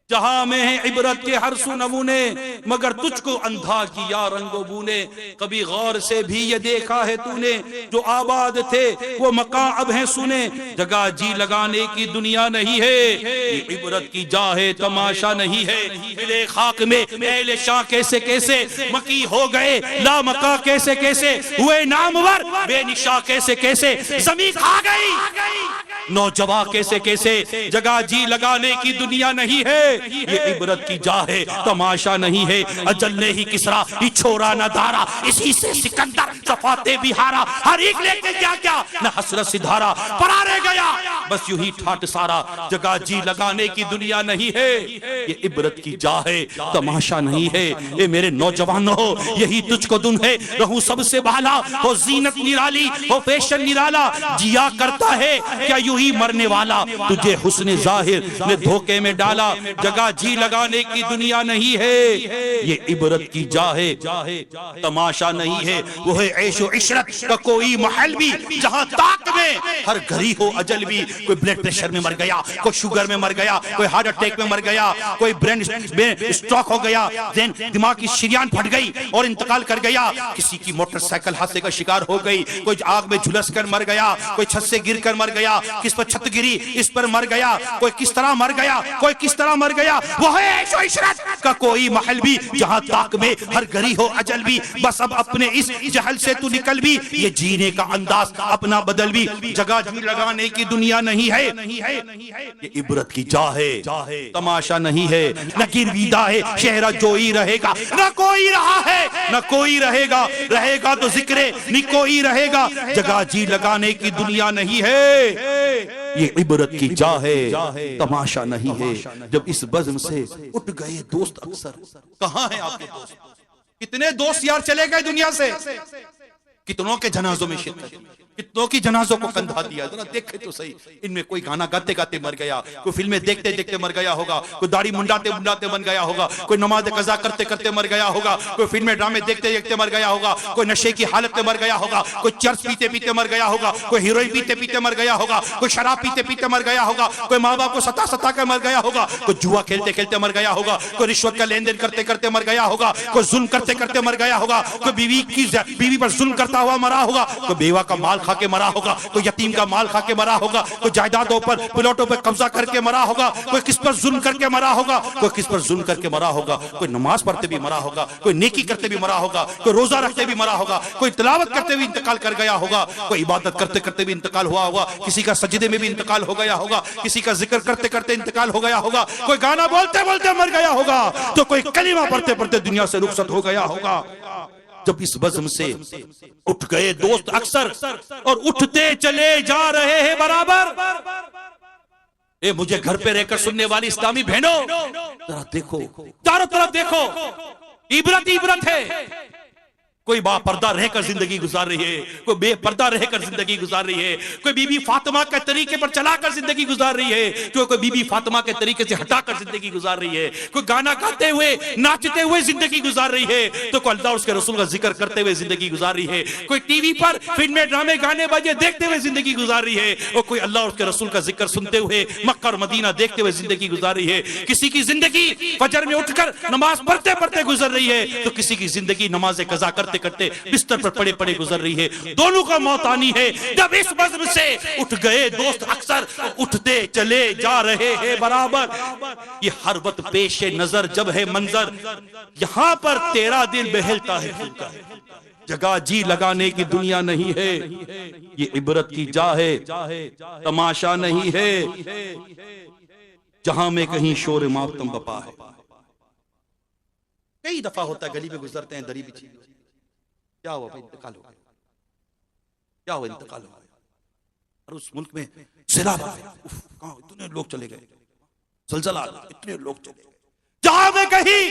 Speaker 2: जहां में है इबरत के हर सू नमूने, मगर तुझको अंधा किया रंगो बूने। कभी गौर से भी ये देखा है तूने, जो आबाद थे वो मकान अब हैं सुने। जगह जी लगाने की दुनिया नहीं है, ये इबरत की जा है तमाशा नहीं है। मिले खाक में अहले शाह कैसे कैसे, मकी हो गए लामका कैसे कैसे, हुए नामवर बेनिशा कैसे कैसे, जमीन खा गई नौजवान कैसे कैसे जगह जी लगाने की दुनिया नहीं है, ये इबरत की जा है, तमाशा नहीं है। अजल ने ही किसरा ही छोरा न धारा, इसी से सिकंदर सफाते बिहारा, हर एक लेके क्या क्या न हसरत सिधारा, परारे गया बस यूं ही ठाट सारा। जगह जी लगाने की दुनिया नहीं है, ये इबरत की जा है, तमाशा नहीं है। ये मेरे नौजवानों, यही तुझको दुन है, रहूं सबसे बाला, हो जीनत निराली, हो फैशन निराला, जिया करता है क्या यूं ही मरने वाला, तुझे हुस्न जाहिर ने धोखे में डाला। जगह जी लगाने की दुनिया नहीं है, ये इबरत की जा है, तमाशा नहीं है। वो है ऐशो इशरत का कोई महल भी, जहां ताक में हर घड़ी हो अजल भी। कोई ब्लड प्रेशर में मर गया, कोई शुगर में मर गया, कोई हार्ट अटैक में मर गया, कोई ब्रेन में स्ट्रोक हो गया, दिमाग की शरीयान फट गई और इंतकाल कर गया। किसी की मोटरसाइकिल हादसे का शिकार हो गई, कोई आग में झुलस कर मर गया, कोई छत से गिर कर मर गया, किस पर छत गिरी इस पर मर गया, कोई किस तरह मर गया, कोई किस तरह मर गया। वो है ऐशो इशरत का कोई महल भी, जहां ताक में हर घड़ी हो अजल भी। बस अब अपने इस जहल से तू निकल भी, ये जीने का अंदाज अपना बदल भी। जगह जी लगाने की दुनिया नहीं है, ये इबरत की जा है, तमाशा नहीं है। न गिरवीदा है शहरा जो ही रहेगा, न कोई रहा है न कोई रहेगा, रहेगा तो जिक्रे नि कोई रहेगा। जगह जी लगाने की दुनिया नहीं है, ये इबरत की जा है, तमाशा नहीं है। जब इस बज़्म से उठ गए दोस्त अक्सर, कहां है आपके दोस्त? कितने दोस्त यार चले गए दुनिया से, कितनों के जनाजों में शिरकत, कितनों की जनाजों को कंधा दिया। जरा देखे तो सही, इनमें कोई गाना गाते गाते मर गया, कोई फिल्में देखते देखते मर गया होगा, कोई दाढ़ी मुंडाते मुंडाते बन गया होगा, कोई नमाज कज़ा करते करते मर गया होगा, कोई फिल्में ड्रामे देखते देखते मर गया होगा, कोई नशे की हालत में मर गया होगा, कोई चर्च पीते पीते मर गया होगा, कोई हीरोइन पीते पीते मर गया होगा, कोई शराब पीते पीते मर गया होगा, कोई माँ बाप को सता सता कर मर गया होगा, कोई जुआ खेलते खेलते मर गया होगा, कोई रिश्वत का लेन देन करते करते मर गया होगा, कोई जुल्म करते करते मर गया होगा, कोई बीवी पर जुल्म करता हुआ मरा होगा, कोई बेवा का माल खा के मरा होगा, कोई यतीम का माल खा के मरा होगा, कोई जायदादों पर प्लॉटों पर कब्जा करके मरा होगा, कोई किस पर जुल्म करके मरा होगा, कोई किस पर जुल्म करके मरा होगा, कोई नमाज पढ़ते भी मरा होगा, कोई नेकी करते भी मरा होगा, कोई रोजा रखते भी मरा होगा, कोई तिलावत करते भी इंतकाल कर गया होगा, कोई इबादत करते करते भी इंतकाल हुआ होगा, किसी का सजदे में भी इंतकाल हो गया होगा, किसी का जिक्र करते करते इंतकाल हो गया होगा, कोई गाना बोलते बोलते मर गया होगा, तो कोई कलीमा पढ़ते पढ़ते दुनिया से रुखसत हो गया होगा। जब इस बज़्म से उठ गए दोस्त अक्सर और उठते चले जा रहे हैं बराबर। ए मुझे घर पे रहकर सुनने वाली इस्लामी बहनों, जरा देखो, चारों तरफ देखो, इबरत इबरत है। कोई बापर्दा रहकर जिंदगी गुजार रही है, कोई बेपर्दा रहकर जिंदगी गुजार रही है, कोई बीबी फातिमा के तरीके पर चलाकर जिंदगी गुजार रही है, कोई बीबी फातिमा के तरीके से हटाकर जिंदगी गुजार रही है, कोई गाना गाते हुए नाचते हुए जिंदगी गुजार रही है, तो कोई अल्लाह और उसके रसूल का जिक्र करते हुए जिंदगी गुजार रही है, कोई टीवी पर फिल्में ड्रामे गाने बाजे देखते हुए जिंदगी गुजार रही है, और कोई अल्लाह और उसके रसूल का जिक्र सुनते हुए मक्का और मदीना देखते हुए जिंदगी गुजार रही है। किसी की जिंदगी फजर में उठकर नमाज पढ़ते पढ़ते गुजर रही है, तो किसी की जिंदगी नमाज कज़ा करते करते बिस्तर पर पड़े पड़े गुजर रही है। दोनों का मौत आनी है। जब इस बज़्म से उठ गए दोस्त अक्सर, उठते चले जा रहे हैं बराबर। ये हर वक्त पेश नजर जब है मंजर, यहां पर तेरा दिल बहलता है फूका। जगह जी लगाने की दुनिया नहीं है, ये इबरत की जा है, तमाशा नहीं है। जहां में कहीं शोर मातम बपा है। कई दफा होता है गली में गुजरते हैं, दरी बिछी, क्या हुआ भाई, इंतकाल हो गया, क्या हुआ, इंतकाल हो गया, और उस मुल्क में सैलाब आ गया, कहां इतने लोग चले गए, जलजला इतने लोग चले गए। जहां में कहीं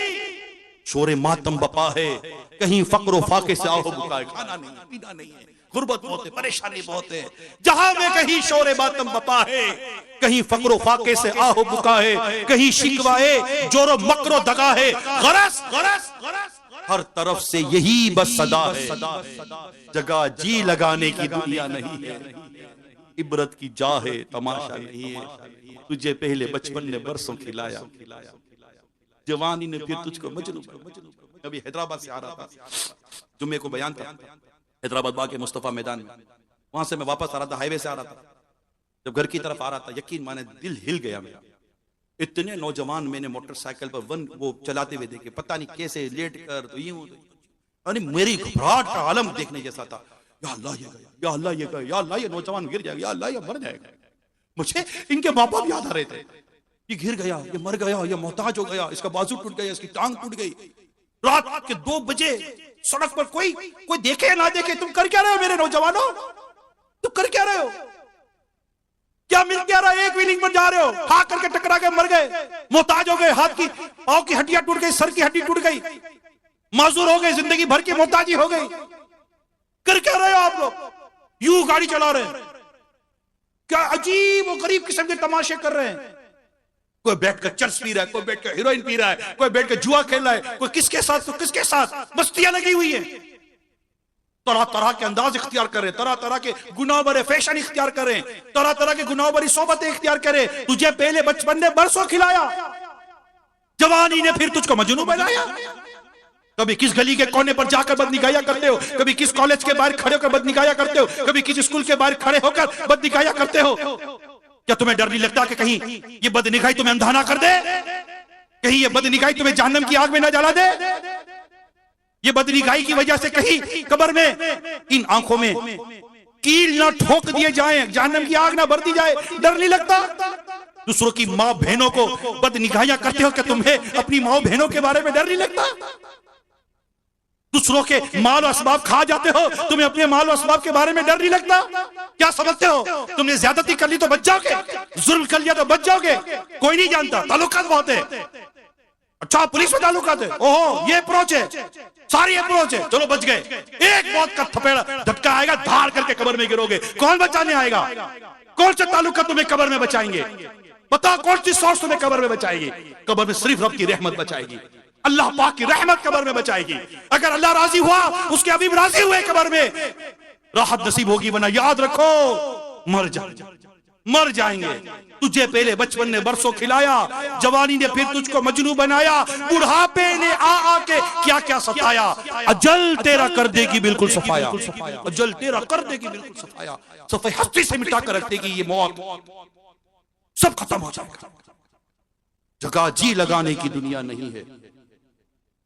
Speaker 2: शोर मातम बपा है, कहीं फक्र फाके से आओ बुका है, खाना नहीं पीना नहीं है, गुर्बत बहुत है, परेशानी बहुत है। जहां में कहीं शोर मातम बपा है, कहीं फक्र फाके से आओ बुका है, कहीं शिकवाए जोरो मकरो दगा है, गरस गरस गरस हर तरफ से यही बस सदा है। जगह जी लगाने की दुनिया नहीं है, इबरत की जा है, तमाशा नहीं है। तुझे पहले बचपन ने बरसों खिलाया, जवानी ने फिर तुझको मजनू। अभी हैदराबाद से आ रहा था, जुम्मे को बयान था हैदराबाद बाग मुस्तफा मैदान में, वहां से मैं वापस आ रहा था, हाईवे से आ रहा था। जब घर की तरफ आ रहा था, यकीन माने दिल हिल गया मेरा। इतने नौजवान मैंने मोटरसाइकिल पर वो चलाते हुए देखे, पता नहीं कैसे लेट कर तो यूं, अरे मेरी घबराहट का आलम देखने जैसा था। या अल्लाह ये गया, या अल्लाह ये गया, या अल्लाह ये नौजवान गिर जाएगा, या अल्लाह ये मर जाएगा। मुझे इनके माँ बाप याद आ रहे थे। ये गिर गया, ये मर गया, ये मोहताज हो गया, इसका बाजू टूट गया, इसकी टांग टूट गई। रात के 2 बजे सड़क पर कोई देखे या ना देखे, तुम कर क्या रहे हो मेरे नौजवानों? तुम कर क्या रहे हो? क्या मिल क्या रहा है? एक व्हीलिंग पर जा रहे हो, हाँ करके टकरा के मर गए, मोहताज हो गए, हाथ की पांव की हड्डियां टूट गई, सर की हड्डी टूट गई, माजूर हो गए, जिंदगी भर की मोहताजी हो गई। कर क्या रहे हो आप लोग? यूं गाड़ी चला रहे हैं, क्या अजीब और गरीब किस्म के तमाशे कर रहे हैं। कोई बैठकर चर्च पी रहा है, कोई बैठकर हीरोइन पी रहा है, कोई बैठकर जुआ खेल रहा है, कोई किसके साथ तो किसके साथ मस्तियां लगी हुई है। तरह तरह के अंदाज इख्तियार करें, तरह तरह के गुनाह भरे फैशन इख्तियार करें, तरह तरह के गुनाह भरी सोबतें इख्तियार करें। तुझे पहले बचपन ने बरसों खिलाया, जवानी ने फिर तुझको मजनू बनाया। कभी किस गली के कोने पर जाकर बदनिगाहियां करते हो, कभी किस कॉलेज के बाहर खड़े होकर बदनिगाहियां करते हो, कभी किस स्कूल के बाहर खड़े होकर बदनिगाहियां करते हो। क्या तुम्हें डर नहीं लगता कि कहीं ये बदनिगाही तुम्हें अंधा ना कर दे? कहीं ये बदनिगाही तुम्हें जहन्नम की आग में ना जला दे? ये बदनिगाही की वजह से कहीं कब्र में इन आंखों में कील ना ठोक दिए जाएं, जहन्नम की आग ना भर दी जाए? डर नहीं लगता? दूसरों की माँ बहनों को बदनिगाहियां करते हो, क्या तुम्हें अपनी माँ बहनों के बारे में डर नहीं लगता? दूसरों के माल और असबाब खा जाते हो, तुम्हें अपने माल और असबाब के बारे में डर नहीं लगता? क्या समझते हो तुमने ज्यादती कर ली तो बच जाओगे, जुल्म कर लिया तो बच जाओगे? कोई नहीं जानता, ताल्लुकात बहुत है। अच्छा पुलिस में ताल्लुकात है, ओहो ये अप्रोच है, सारी अप्रोच है, चलो बच गए। एक मौत का थपेड़ा झटका आएगा, धार करके कब्र में गिरोगे, कौन बचाने आएगा? कौन से ताल्लुकात तुम्हें कब्र में बचाएंगे? बताओ कौन सी सोच तुम्हें कब्र में बचाएगी? कब्र में सिर्फ रब की रहमत बचाएगी, अल्लाह पाक की रहमत कब्र में बचाएगी। अगर अल्लाह राजी हुआ, उसके हबीब राजी हुए, कब्र में राहत नसीब होगी, वरना याद रखो मर जाएंगे। तुझे पहले बचपन ने बरसों खिलाया, जवानी ने फिर तुझको मजनू बनाया, बुढ़ापे ने आके क्या क्या सताया। अजल तेरा कर देगी बिल्कुल सफाया, अजल तेरा कर देगी बिल्कुल सफाया, सफाई हस्ती से मिटा कर रख देगी ये मौत, सब खत्म हो जाएगा। जगह जी लगाने की दुनिया नहीं है,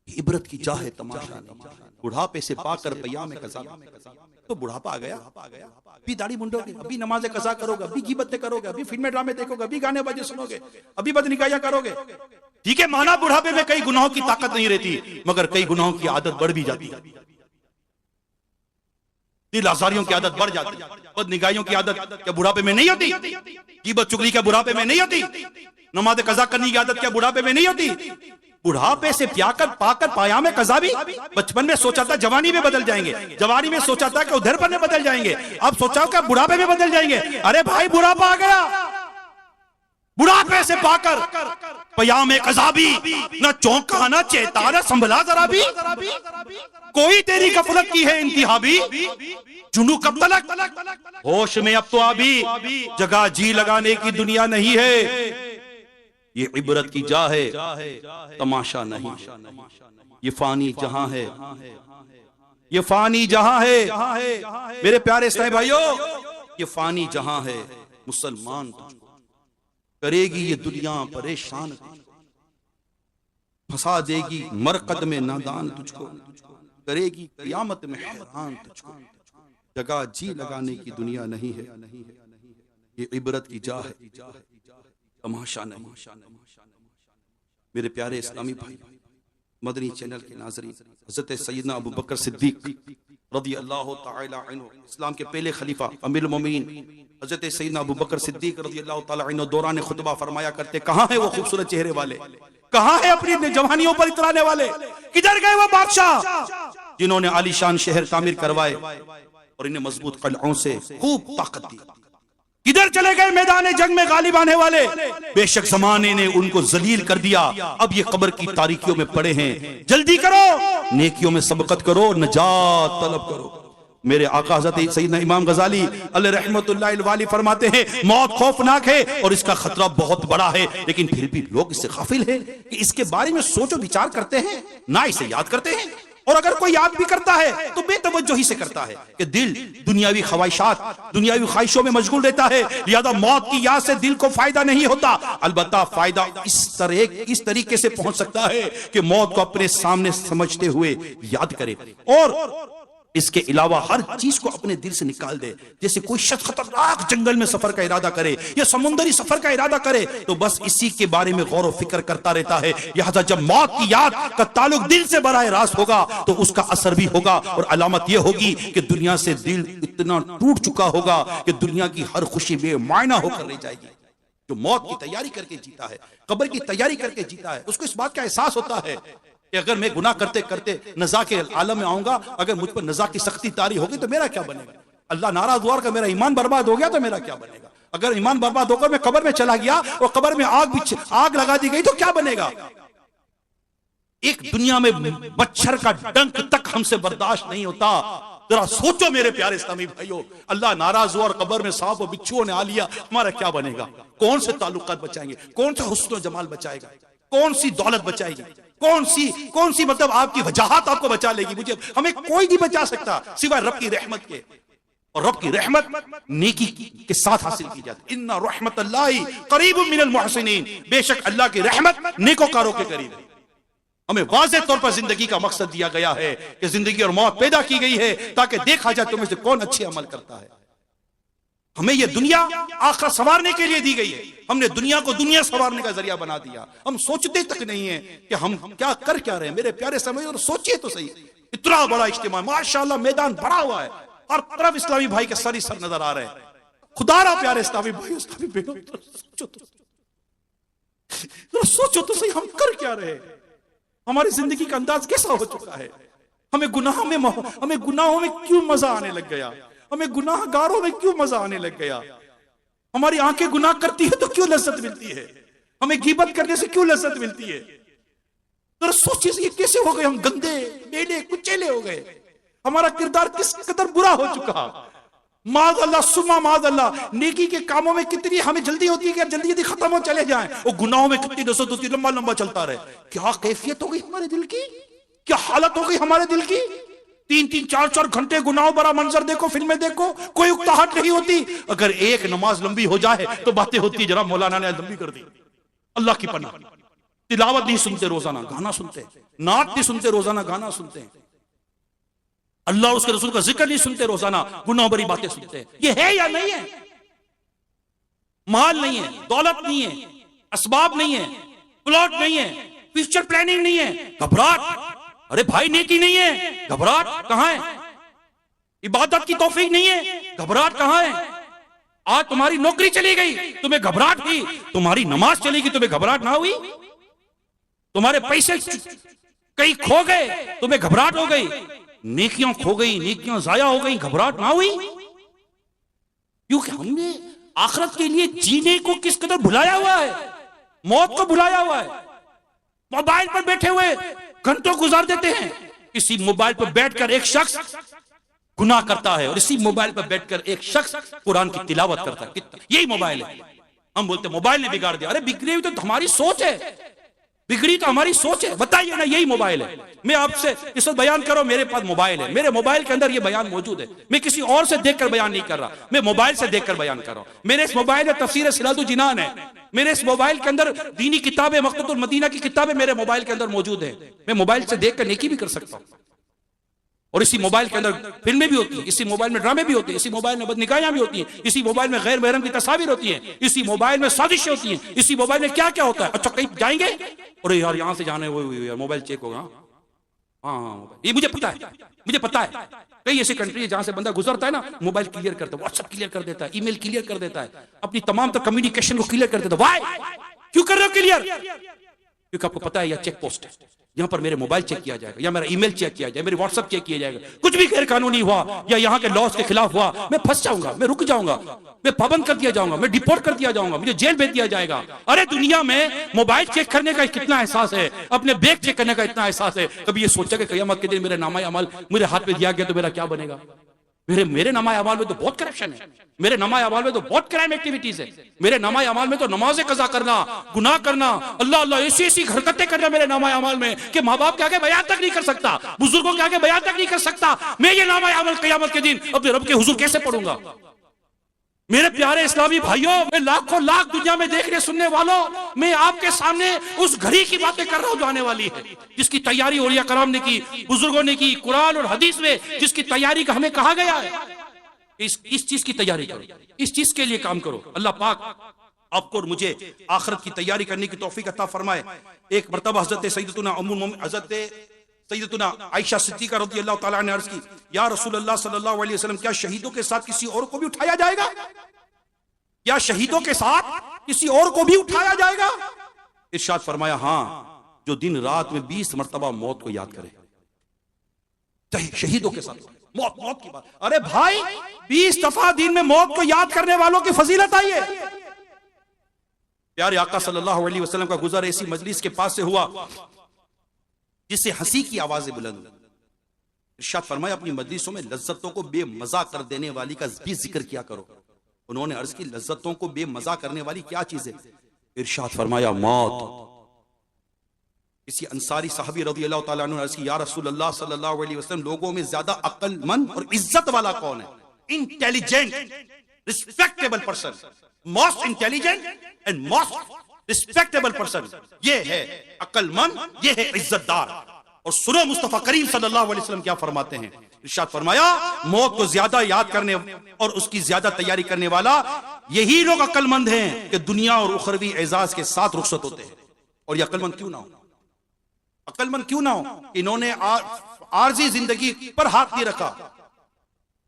Speaker 2: इबरत की चाहे तमाशा नहीं। बुढ़ापे से पाकर पयामे कज़ा, तो बुढ़ापा आ गया, अभी दाढ़ी मुंडोगे, अभी नमाज़े कज़ा करोगे, अभी ग़ीबतें करोगे, अभी फिल्में ड्रामे देखोगे, अभी गाने बाजे सुनोगे, अभी बदनिगाहियां करोगे। ठीक है, माना बुढ़ापे में कई गुनाहों की ताकत नहीं रहती, मगर कई गुनाहों की आदत बढ़ भी जाती है, दिल आज़ारियों की आदत बढ़ जाती है। बदनिगाहियों की आदत क्या बुढ़ापे में नहीं होती? ग़ीबत चुगली क्या बुढ़ापे में नहीं होती? नमाज़े कज़ा करने की आदत क्या बुढ़ापे में नहीं होती? बुढ़ापे से पाकर पायामे कज़ा भी बचपन में सोचा था जवानी में बदल जाएंगे, जवानी में सोचा था कि उधर पर में बदल जाएंगे, अब सोचा कि बुढ़ापे में बदल जाएंगे। अरे भाई बुढ़ापा आ गया, बुढ़ापे से पाकर पयामे कज़ा भी न चौंका न चेता न संभला जरा भी, कोई तेरी गफलत की है इंतहा भी, जुनू कब तलक होश में अब तो अभी, जगह जी लगाने की दुनिया नहीं है। ये इबरत की जा है, तमाशा नहीं। ये फानी जहां है, ये फानी जहां है मेरे प्यारे इस्लामी भाइयों, ये फानी जहां है। मुसलमान तुझको करेगी ये दुनिया परेशान, फंसा देगी मरकद में नादान तुझको, करेगी क़यामत में हैरान तुझको। जगह जी लगाने की दुनिया नहीं है, ये इबरत की जा है, तमाशा नहीं। मेरे प्यारे इस्लामी भाई, मदनी चैनल के नाज़रीन, हज़रत सैयदना अबू बकर सिद्दीक़ रज़ी अल्लाह तआला अन्हु, इस्लाम के पहले खलीफा अमीरुल मोमिनीन हज़रत सैयदना अबू बकर सिद्दीक़ रज़ी अल्लाह तआला अन्हु दौरान खुतबा फरमाया करते, कहाँ है वो खूबसूरत चेहरे वाले, कहाँ है अपनी जवानियों पर इतराने वाले, किधर गए वो बादशाह जिन्होंने आलीशान शहर तामीर करवाए और इन्हें मजबूत कलओं से खूब ताकत दी? किधर चले गए मैदान जंग में गालिब आने वाले? बेशक जमाने ने उनको जलील कर दिया, अब ये कब्र की तारीकियों में पड़े हैं। जल्दी करो, नेकियों में सबकत करो, नजात तलब करो। मेरे आका हज़रत सैयदना इमाम गज़ाली अलैहि रहमतुल्लाहि अलैहि फरमाते हैं, मौत खौफनाक है और इसका खतरा बहुत बड़ा है, लेकिन फिर भी लोग इससे गाफिल हैं कि इसके बारे में सोचो विचार करते हैं, ना इसे याद करते हैं। और अगर कोई याद भी करता है तो बेतवज्जोही से करता है कि दिल दुनियावी ख्वाहिशात, दुनियावी ख्वाहिशों में मशगूल रहता है, लिहाजा मौत की याद से दिल को फायदा नहीं होता। अलबत्ता फायदा इस तरीके से पहुंच सकता है कि मौत को अपने सामने समझते हुए याद करे। और इसके अलावा हर चीज को अपने दिल से निकाल दे। जैसे कोई शख्स खतरनाक जंगल में सफर का इरादा करे या समुद्री सफर का इरादा करे तो बस इसी के बारे में गौर व फिक्र करता रहता है। लिहाजा जब मौत की याद का ताल्लुक दिल से बराह रास्त होगा तो उसका असर भी होगा, और अलामत यह होगी कि दुनिया से दिल इतना टूट चुका होगा कि दुनिया की हर खुशी बेमायना होकर रह जाएगी। जो मौत की तैयारी करके जीता है, कब्र की तैयारी करके जीता है, उसको इस बात का एहसास होता है कि अगर मैं गुनाह करते करते नजा के आलम में आऊंगा, अगर मुझ पर नजा की सख्ती तारी होगी तो मेरा क्या बनेगा। अल्लाह नाराज हुआ, मेरा ईमान बर्बाद हो गया तो मेरा क्या बनेगा। अगर ईमान बर्बाद होकर मैं कब्र में चला गया और कब्र में आग लगा दी गई तो क्या बनेगा। एक दुनिया में मच्छर का डंक तक हमसे बर्दाश्त नहीं होता। जरा सोचो मेरे प्यारे इस्लामी भाइयों, अल्लाह नाराज हुआ और कब्र में सांप और बिच्छुओं ने आ लिया, हमारा क्या बनेगा। कौन से ताल्लुकात बचाएंगे, कौन सा हुस्न जमाल बचाएगा, कौन सी दौलत बचाएगी, कौन सी मतलब आपकी वजाहत आपको बचा लेगी। मुझे हमें कोई नहीं बचा सकता सिवाय रब की रहमत के, और रब की रहमत नेकी के साथ हासिल की जाती। इन्ना रहमतल्लाहि करीबुम मिनल मुहसिनीन, बेशक अल्लाह की रहमत नेकोकारों के करीब है। हमें वाज़ेह तौर पर जिंदगी का मकसद दिया गया है कि जिंदगी और मौत पैदा की गई है ताकि देखा जाए तुम्हें से कौन अच्छे अमल करता है। हमें यह दुनिया आखिरत संवारने के लिए दी गई है, हमने दुनिया को दुनिया संवारने का जरिया बना दिया। हम सोचते तक नहीं है कि हम क्या कर क्या रहे हैं। मेरे प्यारे समय, और सोचिए तो सही, इतना बड़ा इज्तिमा, माशाअल्लाह मैदान भरा हुआ है, हर तरफ इस्लामी भाई के सर ही सर नजर आ रहे हैं। खुदारा प्यारे इस्लामी भाई, इस्लामी बहनों, सोचो तो सही, हम कर क्या रहे हैं। हमारी जिंदगी का अंदाज कैसा हो चुका है। हमें गुनाहों में क्यों मजा आने लग गया, हमें गुनाहगारों में क्यों मजा आने लग गया। हमारी आंखें गुनाह करती है तो क्यों लज्जत मिलती है, हमें गीबत करने से क्यों लज्जत मिलती है। तो सोचिए ये कैसे हो गए, हम गंदे मेले कुचेले हो गए। हमारा किरदार किस कदर बुरा हो चुका। माज़ अल्लाह सुम्मा माज़ अल्लाह, नेकी के कामों में कितनी हमें जल्दी होती है कि जल्दी जल्दी खत्म हो चले जाएं, और गुनाहों में कितनी नसरत होती है, लंबा लंबा चलता रहे। क्या कैफियत हो गई हमारे दिल की, क्या हालत हो गई हमारे दिल की। 3-3 4-4 घंटे गुनाहों भरा मंजर देखो, फिल्में देखो, कोई उकताहट नहीं होती। अगर एक नमाज लंबी हो जाए तो बातें होती, जरा मौलाना ने लंबी कर दी। अल्लाह की पनाह, तिलावत नहीं सुनते रोजाना गाना सुनते, नात नहीं सुनते रोजाना गाना सुनते हैं, अल्लाह उसके रसूल का जिक्र नहीं सुनते रोजाना, गुनाह भरी बातें सुनते हैं। ये है या नहीं है। माल नहीं है, दौलत नहीं है, असबाब नहीं है, प्लॉट नहीं है, फ्यूचर प्लानिंग नहीं है, घबराहट। अरे भाई नेकी नहीं है, घबराहट कहां है। इबादत की तौफीक नहीं है, घबराहट कहां है। आज तुम्हारी नौकरी चली गई, तुम्हें घबराहट हुई। तुम्हारी नमाज चलेगी, तुम्हें घबराहट ना हुई। तुम्हारे पैसे कहीं खो गए, तुम्हें घबराहट हो गई। नेकियां खो गई, नेकियां जाया हो गई, घबराहट ना हुई। क्योंकि हमने आखिरत के लिए जीने को किस कदर भुलाया हुआ है, मौत को भुलाया हुआ है। मोबाइल पर बैठे हुए घंटों गुजार देते हैं। इसी मोबाइल पर बैठकर एक शख्स गुनाह करता है और इसी मोबाइल पर बैठकर एक शख्स कुरान की तिलावत करता है। यही मोबाइल है। हम बोलते मोबाइल ने बिगाड़ दिया। अरे बिगड़ी हुई तो हमारी सोच है, बिगड़ी तो हमारी सोच है। बताइए ना, यही मोबाइल है। मैं आपसे इस वक्त बयान करो, मेरे पास मोबाइल है, मेरे मोबाइल के अंदर ये बयान मौजूद है। मैं किसी और से देखकर बयान नहीं कर रहा, मैं मोबाइल से देखकर बयान कर रहा हूं। मेरे इस मोबाइल में तफसीर सिराजुल जिनान है, मेरे इस मोबाइल के अंदर दीनी किताबें, मक्तबुल मदीना की किताबें मेरे मोबाइल के अंदर मौजूद है। मैं मोबाइल से देखकर नेकी भी कर सकता हूं। और इसी मोबाइल के अंदर फिल्में भी होती है, इसी मोबाइल में ड्रामे भी होते हैं, इसी मोबाइल में बदनिकाहियां भी होती हैं, इसी मोबाइल में गैर महरम की तस्वीरें होती हैं, इसी मोबाइल में साजिशें होती हैं, इसी मोबाइल में क्या क्या होता है। अच्छा कहीं जाएंगे, अरे यार यहां से जाना है, वो यार मोबाइल चेक होगा। हाँ ये मुझे पता है, मुझे पता है। कई ऐसी कंट्री है जहां से बंदा गुजरता है ना, मोबाइल क्लियर करता है, व्हाट्सएप क्लियर कर देता है, ईमेल क्लियर कर देता है, अपनी तमाम तो कम्युनिकेशन को क्लियर कर देता है। वाई क्यों कर रहे हो क्लियर? क्योंकि आपको पता है यह चेक पोस्ट है, यहां पर मेरे मोबाइल चेक किया जाएगा, या मेरा ईमेल चेक किया जाएगा, मेरे व्हाट्सएप चेक किया जाएगा। कुछ भी गैर कानूनी हुआ या यहाँ के लॉज के खिलाफ हुआ, मैं फंस जाऊंगा, मैं रुक जाऊंगा, मैं पाबंद कर दिया जाऊंगा, मैं डिपोर्ट कर दिया जाऊंगा, मुझे जेल भेज दिया जाएगा। अरे दुनिया में मोबाइल चेक करने का कितना एहसास है, अपने बैग चेक करने का इतना एहसास है। कभी ये सोचा कि क़यामत के दिन मेरे नामा अमल मेरे हाथ में दिया गया तो मेरा क्या बनेगा। मेरे नामा अमाल में तो बहुत करप्शन है, मेरे नामा अमाल में तो बहुत क्राइम एक्टिविटीज है, मेरे नामा अमाल में तो नमाजें कज़ा करना, गुनाह करना, अल्लाह अल्लाह ऐसी ऐसी हरकतें करना मेरे नामा अमाल में कि माँ बाप के आगे बयान तक नहीं कर सकता, बुजुर्गों के आगे बयान तक नहीं कर सकता। मैं ये नामा अमल क़यामत के दिन अपने रब के हुजूर कैसे पढ़ूंगा?
Speaker 3: मेरे प्यारे इस्लामी भाइयों, मैं लाखों लाख दुनिया में देखने सुनने वालों, मैं आपके सामने उस घड़ी की बातें कर रहा हूं जो आने वाली है, जिसकी तैयारी औलिया कराम ने की, बुजुर्गों ने की, कुरान और हदीस में जिसकी तैयारी का हमें कहा गया है। इस चीज की तैयारी करो, इस चीज के लिए काम करो। अल्लाह पाक आपको और मुझे आखिरत की तैयारी करने की तौफीक अता फरमाए। एक मरतबा हजरत सैयदतुना उम्मुल मोमिनीन हजरत सैयदतुना आयशा सिद्दीका रज़ियल्लाहु ताला अन्हा ने अर्ज की, या रसूलुल्लाह सल्लल्लाहु अलैहि वसल्लम, क्या शहीदों के साथ किसी और को भी उठाया जाएगा? क्या शहीदों के साथ किसी और को भी उठाया जाएगा? इरशाद फरमाया, हां, जो दिन रात में 20 मरतबा मौत को याद करे। शहीदों के साथ मौत, मौत की बात। अरे भाई, 20 दफा दिन में मौत को याद करने वालों की फजीलत आई है। प्यारे आका सल्लल्लाहु अलैहि वसल्लम का गुजर ऐसी मजलिस के पास से हुआ जिससे हंसी की आवाजें बुलंद। इरशाद फरमाया, अपनी मजलिसों में लज्जतों को बेमजा कर देने वाली का भी जिक्र किया करो। उन्होंने अर्ज की, लज्जतों को बेमजा करने वाली क्या चीज है? इरशाद फरमाया, मौत। किसी अंसारी साहबी रज़ियल्लाहु ताला अन्हु ने अर्ज की, या रसूलल्लाह सल्लल्लाहु अलैहि वसल्लम, लोगों में ज्यादा अक्लमंद और इज्जत वाला कौन है? Intelligent, respectable person, most intelligent and most respectable person, ये है अक्लमंद, ये है इज्जतदार। और सुनो मुस्तफा करीम सल्लल्लाहु अलैहि वसल्लम क्या फरमाते हैं। इरशाद फरमाया, मौत को ज्यादा याद करने और उसकी ज्यादा तैयारी करने वाला यही लोग अक्लमंद हैं कि दुनिया और उखरवी एजाज के साथ रुखसत होते हैं। और ये अक्लमंद क्यों ना हो? अक्लमंद क्यों ना हो? इन्होंने आरजी जिंदगी पर हाथ नहीं रखा,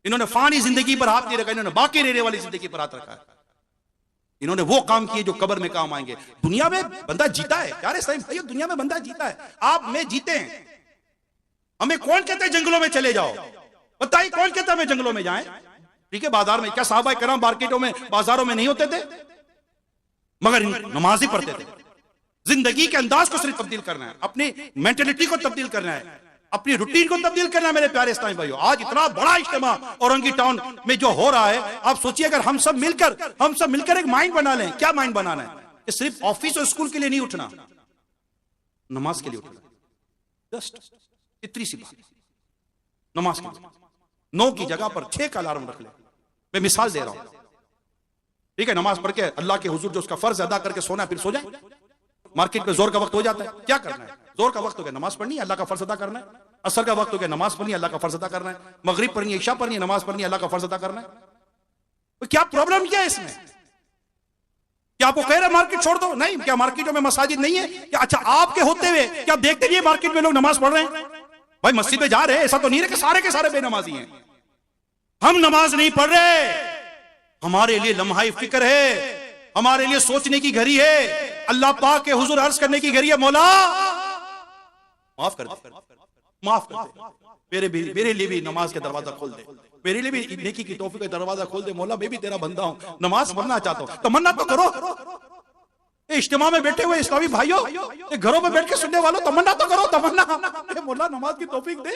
Speaker 3: इन्होंने फानी जिंदगी पर हाथ नहीं रखा, इन्होंने बाकी रहने वाली जिंदगी पर हाथ रखा है। इन्होंने वो काम किए जो कब्र में काम आएंगे। दुनिया में बंदा जीता है, प्यारे साईं भाइयों, दुनिया में बंदा जीता है। आप मैं जीते हैं। हमें कौन कहता है जंगलों में चले जाओ? बताइए, कौन कहता है हमें जंगलों में जाएं? ठीक है, बाजार में क्या साहबा कराम मार्केटों में बाजारों में नहीं होते थे? मगर नमाज ही पढ़ते थे। जिंदगी के अंदाज को सिर्फ तब्दील करना है, अपनी मेंटेलिटी को तब्दील करना है, अपनी रूटीन को तब्दील करना है। मेरे प्यारे इस्लामी भाइयों, आज इतना बड़ा इज्तिमा औरंगी टाउन में जो हो रहा है, आप सोचिए अगर हम सब मिलकर एक माइंड बना लें। क्या माइंड बनाना है? कि सिर्फ ऑफिस और स्कूल के लिए नहीं उठना, नमाज के लिए उठना। जस्ट इतनी सी बात, नमाज के लिए 9 की जगह पर 6 का अलार्म रख ले। मैं मिसाल दे रहा हूं, ठीक है? नमाज पढ़ के अल्लाह के हुजूर जो उसका फर्ज अदा करके सोना, फिर सो जाए। मार्केट में जोर का वक्त हो जाता है, क्या करना है? जोर का वक्त हो गया, नमाज पढ़नी है, अल्लाह का फर्ज अदा करना है। असर का वक्त हो गया, नमाज पढ़नी है, अल्लाह का फर्ज अदा करना है। मगरिब पढ़नी है, इशा पढ़नी है, नमाज पढ़नी है, अल्लाह का फर्ज अदा करना है। तो क्या प्रॉब्लम क्या है इसमें? क्या आपको कह रहे मार्केट छोड़ दो? नहीं। क्या मार्केटों में मसाजिद नहीं है? क्या अच्छा आपके होते हुए क्या देखते नहीं मार्केट में लोग नमाज पढ़ रहे हैं? भाई मस्जिद में जा रहे हैं, ऐसा तो नहीं है कि सारे के सारे बेनमाजी हैं। हम नमाज नहीं पढ़ रहे, हमारे लिए लम्हा फिक्र है, हमारे लिए सोचने की घड़ी है, अल्लाह पाक के हुजूर अर्ज करने की घड़ी है, मौला माफ कर दे, माफ कर दे, मेरे लिए भी नमाज के दरवाजा खोल दे, मेरे लिए भी नेकी की तौफीक का दरवाजा खोल दे। मौला मैं भी तेरा बंदा हूं, नमाज पढ़ना चाहता हूं, तमन्ना तो करो। इज्तिमा में बैठे हुए इस्लामी भाइयों, घरों में बैठ के सुनने वालों, तमन्ना तो करो, तमन्ना। मौला नमाज की तौफीक दे,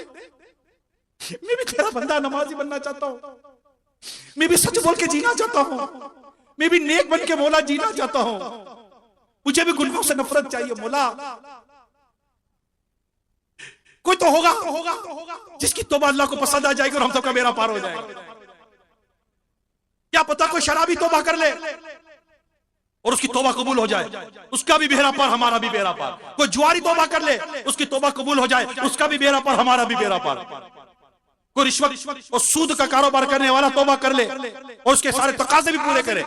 Speaker 3: मैं भी तेरा बंदा नमाजी बनना चाहता हूं, मैं भी सच बोल के जीना चाहता हूं, मैं भी नेक बन के मौला जीना चाहता हूं, मुझे भी गुनाहों से नफरत चाहिए। मौला कोई तो होगा जिसकी तौबा अल्लाह को पसंद आ जाएगी और हम सबका बेड़ा पार हो जाएगा। क्या पता कोई शराबी तौबा कर ले और उसकी तौबा कबूल हो जाए, उसका भी बेड़ा पार, हमारा भी बेड़ा पार। कोई जुआरी तौबा कर ले, उसकी तौबा कबूल हो जाए, उसका भी बेड़ा पार, हमारा भी बेड़ा पार। कोई रिश्वत और सूद का कारोबार करने वाला तौबा कर ले और उसके सारे तकाजे भी पूरे करे।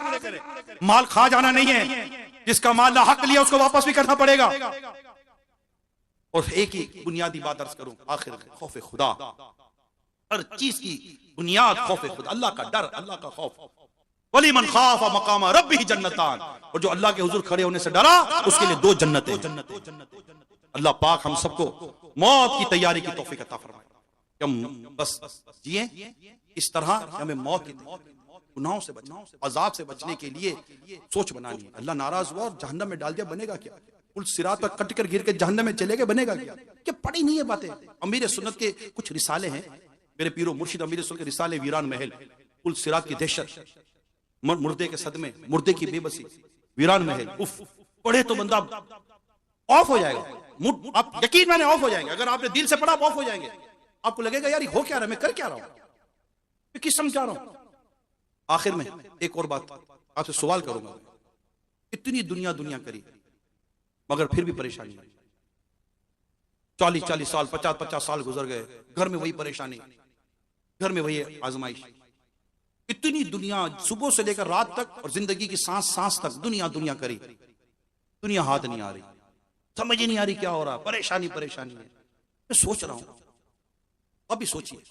Speaker 3: माल खा जाना नहीं है, जिसका माल हक लिया उसको वापस भी करना पड़ेगा। और एक ही बुनियादी बात अर्ज करूं, आखिर खौफ खुदा, हर चीज की बुनियाद खौफ खुदा, अल्लाह का डर, अल्लाह का खौफ। वली मन खाफ मकाम रब्बिही जन्नतान, और जो अल्लाह के हुजूर खड़े होने से डरा उसके लिए 2 जन्नतें। अल्लाह पाक हम सबको मौत की तैयारी की तौफीक अता फरमाए, हम बस जिए इस तरह, हमें मौत की गुनाहों से बचना, अजाब से बचने के लिए सोच बनानी है। अल्लाह नाराज हुआ और जहन्नम में डाल दिया, बनेगा क्या? पुल सिरात पर कट कर गिर के जहन्नम में चले गए, बनेगा क्या? क्या पढ़ी नहीं है बातें? अमीर सुन्नत के कुछ रिसाले हैं, मेरे पीरो मुर्शिद अमीर सुन्नत के रिसाले, वीरान महल, पुल सिरात की दहशत, मुर्दे के सदमे, मुर्दे की बेबसी, वीरान महल, उफ, पढ़े तो बंदा ऑफ हो जाएगा। आप यकीन माने ऑफ हो जाएंगे। अगर आपने दिल से पढ़ा, ऑफ हो जाएंगे। आपको लगेगा यार हो क्या रहा है, मैं कर क्या रहा हूं, मैं किस समझा रहा हूं।
Speaker 2: आखिर में एक और बात आपसे सवाल करूंगा, इतनी दुनिया दुनिया करी मगर फिर भी परेशानी है। 40-40 साल 50-50 साल गुजर गए, घर में वही परेशानी, घर में वही आजमाइश। इतनी दुनिया सुबह से लेकर रात तक और जिंदगी की सांस सांस तक दुनिया दुनिया करी, दुनिया हाथ नहीं आ रही, समझ ही नहीं आ रही क्या हो रहा, परेशानी परेशानी है। मैं सोच रहा हूं, अभी सोचिए,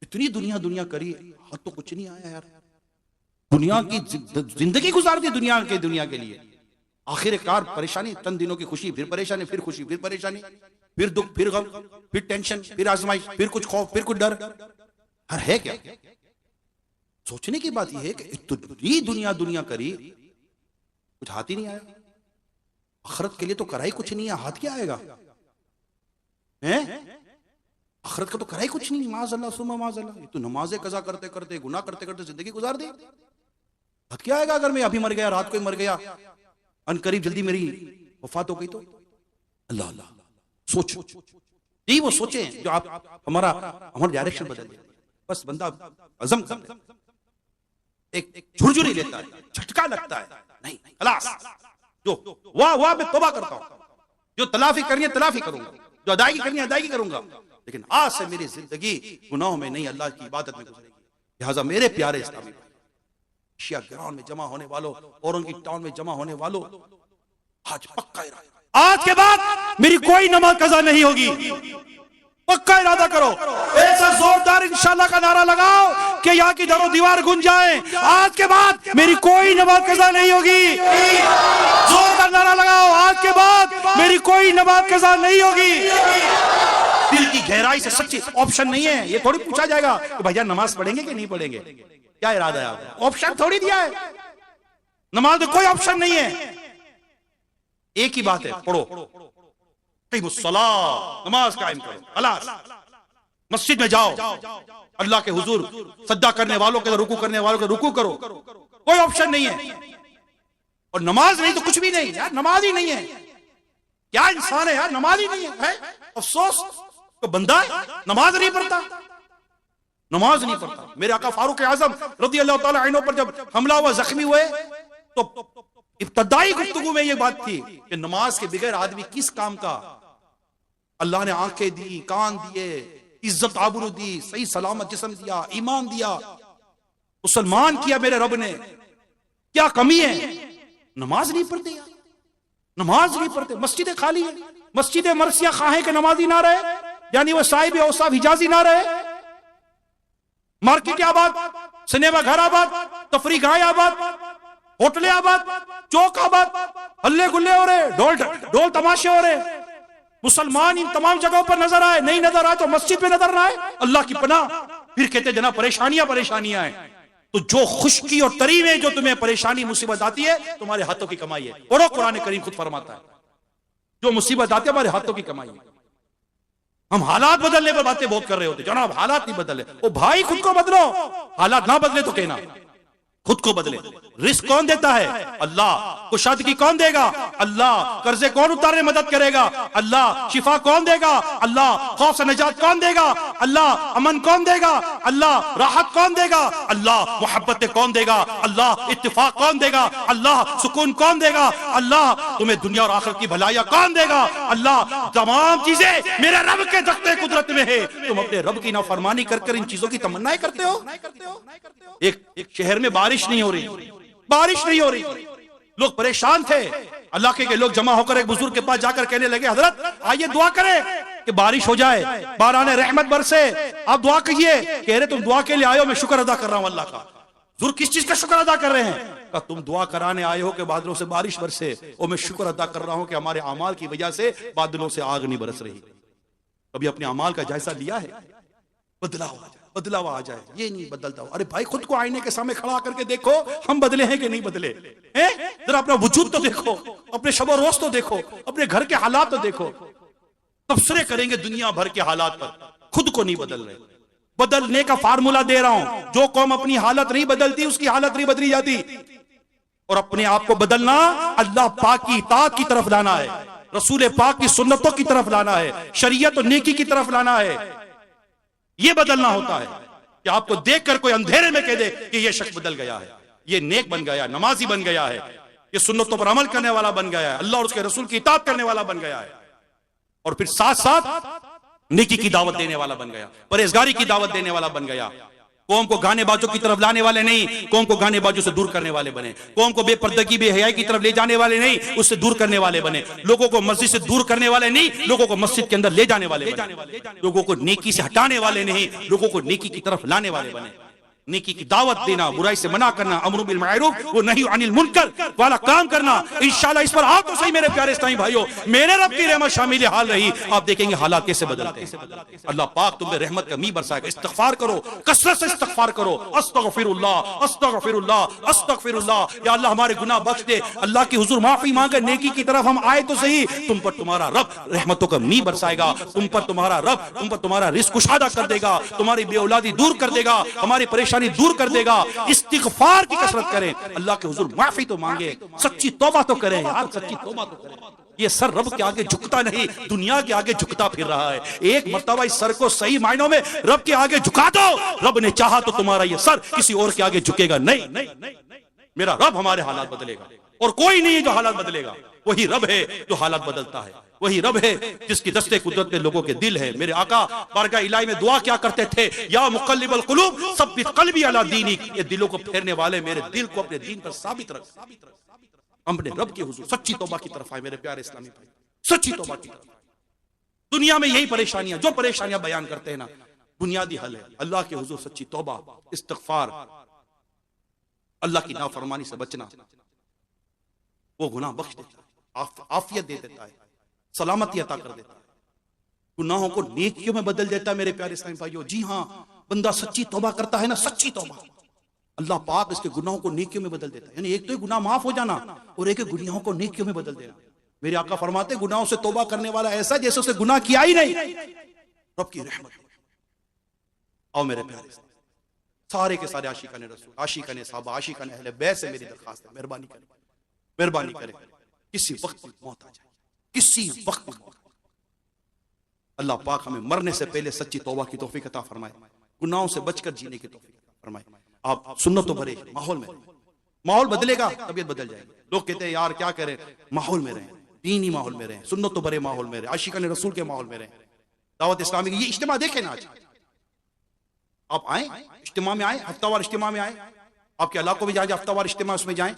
Speaker 2: इतनी दुनिया दुनिया करी, हाथ तो कुछ नहीं आया यार। दुनिया की जिंदगी गुजार दी दुनिया के लिए, आखिरकार परेशानी, चंद दिनों की खुशी, फिर परेशानी, फिर खुशी, फिर परेशानी, फिर दुख, फिर गम, फिर टेंशन, फिर आजमाइश, फिर कुछ खौफ, फिर कुछ डर। हर है क्या? सोचने की बात यह है कि इतनी दुनिया दुनिया करी, कुछ हाथ ही नहीं आया। आखिरत के लिए तो कराई कुछ नहीं है, हाथ क्या आएगा? हैं? आखिरत का तो कराई कुछ नहीं, माज़अल्लाह सुम्मा माज़अल्लाह। ये तो नमाजें कज़ा करते करते, गुनाह करते करते जिंदगी गुजार दी, हाथ क्या आएगा? अगर मैं अभी मर गया, रात को ही मर गया, अनकरीब जल्दी मेरी वफात हो गई तो? अल्लाह अल्लाह, सोचो, यही वो सोचे जो आप हमारा डायरेक्शन बदल दे। बस बंदा अज़म कर ले, एक झुरझुरी लेता है, झटका लगता है, नहीं खलास, जो वाह मैं तौबा करता हूं, जो तलाफी करनी है तलाफी करूंगा, जो अदायगी करनी है अदायगी करूंगा, लेकिन आज से मेरी जिंदगी गुनाहों में नहीं, अल्लाह की इबादत में गुजरेगी। लिहाजा मेरे प्यारे इस्लामी भाई, शिया ग्राउंड में जमा होने वालों और उनकी टाउन में जमा होने वालों, आज पक्का इरादा,
Speaker 3: आज के बाद मेरी कोई नमाज कज़ा नहीं होगी, पक्का इरादा करो। ऐसा जोरदार इंशाल्लाह का नारा लगाओ कि यहाँ की दरो दीवार गुंज जाए। आज के बाद मेरी कोई नमाज कज़ा नहीं होगी, जोरदार नारा लगाओ, आज के बाद मेरी कोई नमाज कज़ा नहीं होगी।
Speaker 2: दिल की गहराई से सच्ची, ऑप्शन नहीं है, ये थोड़ी पूछा जाएगा कि भैया नमाज पढ़ेंगे कि नहीं पढ़ेंगे, क्या इरादा है आपका? ऑप्शन थोड़ी दिया है, नमाज में कोई ऑप्शन नहीं है, एक ही बात है, पढ़ो, नमाज कायम करो, खलास। मस्जिद में जाओ, अल्लाह के हुजूर सज्दा करने वालों के रुकू करने वालों के रुकू करो, कोई ऑप्शन नहीं है। और नमाज नहीं तो कुछ भी नहीं यार, नमाज ही नहीं है, क्या इंसान है यार, नमाज ही नहीं है। अफसोस तो बंदा नमाज नहीं पढ़ता, नमाज नहीं पढ़ता। मेरे आका फारूक आजम रज़ी अल्लाह ताला अन्हु पर जब हमला हुआ, जख्मी हुए, तो इब्तदाई गुफ्तगू में ये बात थी कि नमाज के बगैर आदमी किस काम का। अल्लाह ने आंखें दी, कान दिए, इज्जत आबरू दी, सही सलामत जिस्म दिया, ईमान दिया, मुसलमान किया मेरे रब ने, क्या कमी है? नमाज नहीं पढ़ते यार, नमाज नहीं पढ़ते। मस्जिदें खाली है, मस्जिदें मरसिया खाहे के नमाजी ना रहे, यानी वो साहिब औसाफ हिजाजी ना रहे, मार्केट आबाद, सिनेमा घर आबाद, तफरी गाह आबाद, होटलें आबाद, चौक आबाद, हल्ले गुल्ले हो रहे, ढोल तमाशे हो रहे। मुसलमान इन तमाम जगहों पर नजर आए, नहीं नजर आए तो मस्जिद पे नजर आए, अल्लाह की पनाह। फिर कहते जना परेशानियां हैं। तो जो खुशकी और तरी में जो तुम्हें परेशानी मुसीबत आती है, तुम्हारे हाथों की कमाई है। पढ़ो, कुरान करीम खुद फरमाता है, जो मुसीबत आती है हमारे हाथों की कमाई है। हम हालात बदलने पर बातें बहुत कर रहे होते, जनाब हालात नहीं बदले। ओ भाई, खुद को बदलो, हालात ना बदले तो कहना, खुद को बदले। रिस्क कौन देता है? अल्लाह। कुशादगी कौन देगा? अल्लाह। कर्जे कौन उतारने मदद करेगा? अल्लाह। शिफा कौन देगा? अल्लाह। खौफ से निजात कौन देगा? अल्लाह। अमन कौन देगा? अल्लाह। राहत कौन देगा? अल्लाह। मोहब्बतें कौन देगा? अल्लाह। इत्तिफाक कौन देगा? अल्लाह। सुकून कौन देगा? अल्लाह। तुम्हें दुनिया और आखिरत की भलाइयां कौन देगा? अल्लाह। तमाम चीजें मेरे रब के दख्ते कुदरत में है। तुम अपने रब की नाफरमानी कर इन चीजों की तमन्नाएं करते हो। एक शहर में बारिश नहीं हो रही, लोग परेशान थे। अल्लाह के लोग जमा होकर एक बुजुर्ग के पास जाकर कहने लगे, हजरत आइए दुआ करें कि बारिश हो जाए, बाराने रहमत बरसे, आप दुआ कीजिए। कह रहे तुम दुआ के लिए आए हो, मैं शुक्र अदा कर रहा हूं अल्लाह का। बुजुर्ग किस चीज का शुक्र अदा कर रहे हैं? कहा तुम दुआ कराने आए हो कि बादलों से बारिश बरसे, और मैं शुक्र अदा कर रहा हूं कि हमारे अमाल की वजह से बादलों से आग नहीं बरस रही। कभी अपने अमाल का जायजा लिया है? बदलाव आ जाए, ये नहीं बदलता। अरे भाई, खुद को आईने के सामने खड़ा करके देखो, हम बदले हैं कि नहीं बदले हैं? जरा अपना वजूद तो देखो, अपने शब रोज तो देखो, अपने घर के हालात तो देखो। तबसरे करेंगे दुनिया भर के हालात पर, खुद को नहीं बदल रहे। बदलने का फार्मूला दे रहा हूं, जो कौम अपनी हालत नहीं बदलती उसकी हालत नहीं बदली जाती। और अपने आप को बदलना अल्लाह पाक की इताअत की तरफ लाना है, रसूल पाक की सुन्नतों की तरफ लाना है, शरीयत और नेकी की तरफ लाना है, ये बदलना होता है।
Speaker 3: कि आपको देखकर कोई अंधेरे में कह दे कि ये शख्स बदल गया है, ये नेक बन गया, नमाजी बन गया है, ये सुन्नतों पर अमल करने वाला बन गया है, अल्लाह और उसके रसूल की इताअत करने वाला बन गया है, और फिर साथ साथ नेकी की दावत देने वाला बन गया, परहेजगारी की दावत देने वाला बन गया। कौम को गाने बाजों की तरफ लाने वाले नहीं, कौम को गाने बाजों से दूर करने वाले बने। कौम को बेपर्दगी बेहयाई की तरफ ले जाने वाले नहीं, उससे दूर करने वाले बने। लोगों को मस्जिद से दूर करने वाले नहीं, लोगों को मस्जिद के अंदर ले जाने वाले बने। लोगों को नेकी से हटाने वाले नहीं, लोगों को नेकी की तरफ लाने वाले बने। नेकी की दावत देना, बुराई से मना करना, अमर बिल मारूफ व नही अनिल मुनकर वाला काम करना, इंशाल्लाह इस पर आप तो सही मेरे प्यारे इस्लामी भाइयों, मेरे रब की रहमत शामिल हाल रही, आप देखेंगे हालात कैसे बदलते हैं। अल्लाह पाक तुम पे रहमत का मी बरसाएगा। इस्तिग़फ़ार करो, कसरत से इस्तिग़फ़ार करो। अस्तग़फ़िरुल्लाह अस्तग़फ़िरुल्लाह अस्तग़फ़िरुल्लाह, या अल्लाह हमारे गुनाह बख्श दे। अल्लाह की हुजूर माफी मांगे, नेकी की तरफ हम आए तो सही, तुम पर तुम्हारा रब रहमतों का मी बरसाएगा, तुम पर तुम्हारा रब, तुम पर तुम्हारा रिज़्क़ कुशादा कर देगा, तुम्हारी बेऔलादी दूर कर देगा, हमारी परेशानी दूर कर देगा। इस्तिग़फ़ार की कसरत करें, अल्लाह के हुजूर माफी तो मांगे, सच्ची तौबा तो करें यार, सच्ची तौबा तो करें। ये सर रब के आगे झुकता नहीं, दुनिया के आगे झुकता फिर रहा है। एक मर्तबा इस सर को सही मायनों में रब के आगे झुका दो, रब ने चाहा तो तुम्हारा ये सर किसी और के आगे झुकेगा नहीं। मेरा रब हमारे हालात बदलेगा, और कोई नहीं है जो हालात बदलेगा। वही रब है जो हालात बदलता है, वही रब है जिसकी दस्ते कुदरत में लोगों के दिल है। मेरे आका बारगाह इलाही में दुआ क्या करते थे, या मुक़ल्लिबल क़ुलूब सब्बित क़ल्बी अला दीनिक, ये दिलों को फेरने वाले मेरे दिल को अपने दीन पर साबित रख। हमने रब के हुजूर सच्ची तौबा की तरफ आए मेरे प्यारे इस्लामी भाई, सच्ची तौबा की तरफ। दुनिया में यही परेशानियां, जो परेशानियां बयान करते हैं ना, बुनियादी हल है अल्लाह के हुजूर सच्ची तौबा, इस्तिग़फ़ार, अल्लाह की नाफरमानी से बचना। वो गुनाह बख्श देता है, आफियत दे देता है, सलामती अता कर देता है, गुनाहों को नेकियों में बदल देता है मेरे प्यारे इस्लामी भाइयों। जी हाँ, बंदा सच्ची तौबा करता है ना, सच्ची तौबा, अल्लाह पाक इसके गुनाहों को नेकियों में बदल देता है। यानी एक तो गुनाह माफ हो जाना, और एक गुनाहों को नेकियों में बदल देना। मेरे आका फरमाते गुनाहों से तौबा करने वाला ऐसा जैसे उसे गुनाह किया ही नहीं। रब की रहमत। आओ मेरे प्यारे सारे के सारे आशिकाने रसूल, आशिकाने साहबा, आशिकाने अहले बैत से मेरी दरखास्त है, मेहरबानी करें, मेहरबानी करें, किसी वक्त मौत आ जाए, किसी वक्त मौत, अल्लाह पाक हमें मरने से पहले सच्ची तौबा की तौफीक अता फरमाए, गुनाहों से बचकर जीने की तौफीक अता फरमाए। आप सुन्नतों भरे माहौल में, माहौल बदलेगा तबीयत बदल जाएगी। लोग कहते हैं यार क्या करें, माहौल में रहें, दीनी माहौल में रहें, सुन्नतों भरे माहौल में रहें, आशिकाने रसूल के माहौल में रहें। दावत इस्लामी ये इज्तिमा देखें ना, आज आप आए इज्तिमा में, आए हफ्तावार इज्तिमा में, आए आपके इलाकों में जाए हफ्तावार इज्तिमा, उसमें जाएं,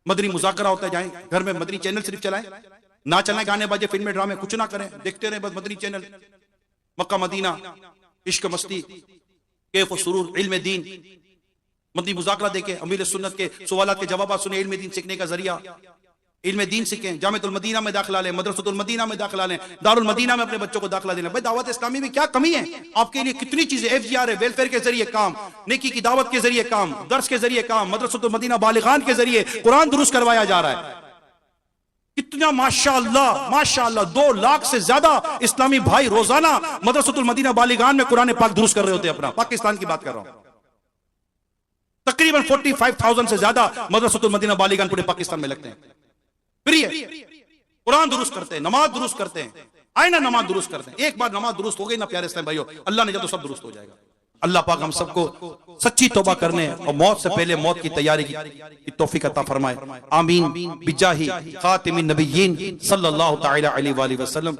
Speaker 3: मदनी मुज़ाकरा होता है, जाएं, घर में मदनी चैनल सिर्फ चलाएं, ना चलाएं गाने बाजे फिल्में ड्रामे, कुछ ना करें, देखते रहे बस मदनी चैनल, मक्का मदीना, इश्क मस्ती, कैफ सुरूर, इल्म दीन, मदनी मुज़ाकरा देखें, अमीर सुन्नत के सवालात के जवाब सुने, इल्म दीन सीखने का जरिया, इल्म दीन सीखें, जामिअतुल मदीना में दाखिला लें, मदरसतुल मदीना में दाखिला लें, दारुल मदीना में अपने बच्चों को दाखिला देना। भाई दावत इस्लामी में क्या कमी है, आपके लिए कितनी चीजें, FGR है, वेलफेयर के जरिए काम, नेकी की दावत के जरिए काम, दर्स के जरिए काम, मदरसतुल मदीना बालिगान के जरिए कुरान दुरुस्त करवाया जा रहा है। कितना माशाअल्लाह माशाअल्लाह, 2 लाख से ज्यादा इस्लामी भाई रोजाना मदरसतुल मदीना बालिगान में कुरान पाक दुरुस्त कर रहे होते हैं। अपना पाकिस्तान की बात कर रहा हूं, तकरीबन 45,000 से ज्यादा मदरसतुल मदीना बालिगान पूरे पाकिस्तान में लगते हैं। फ्री है, कुरान दुरुस्त करते हैं, नमाज दुरुस्त करते हैं, आए ना नमाज दुरुस्त करते हैं। एक बार नमाज दुरुस्त हो गई ना प्यारे इस्लामी भाइयों, अल्लाह ने जब तो सब दुरुस्त हो जाएगा। अल्लाह पाक हम सबको सच्ची तौबा करने और मौत से पहले मौत की तैयारी की तौफीक अता फरमाए। आमीन बिजाही खातिमिन नबिय्यीन सल्लल्लाहु तआला अलैहि वसल्लम।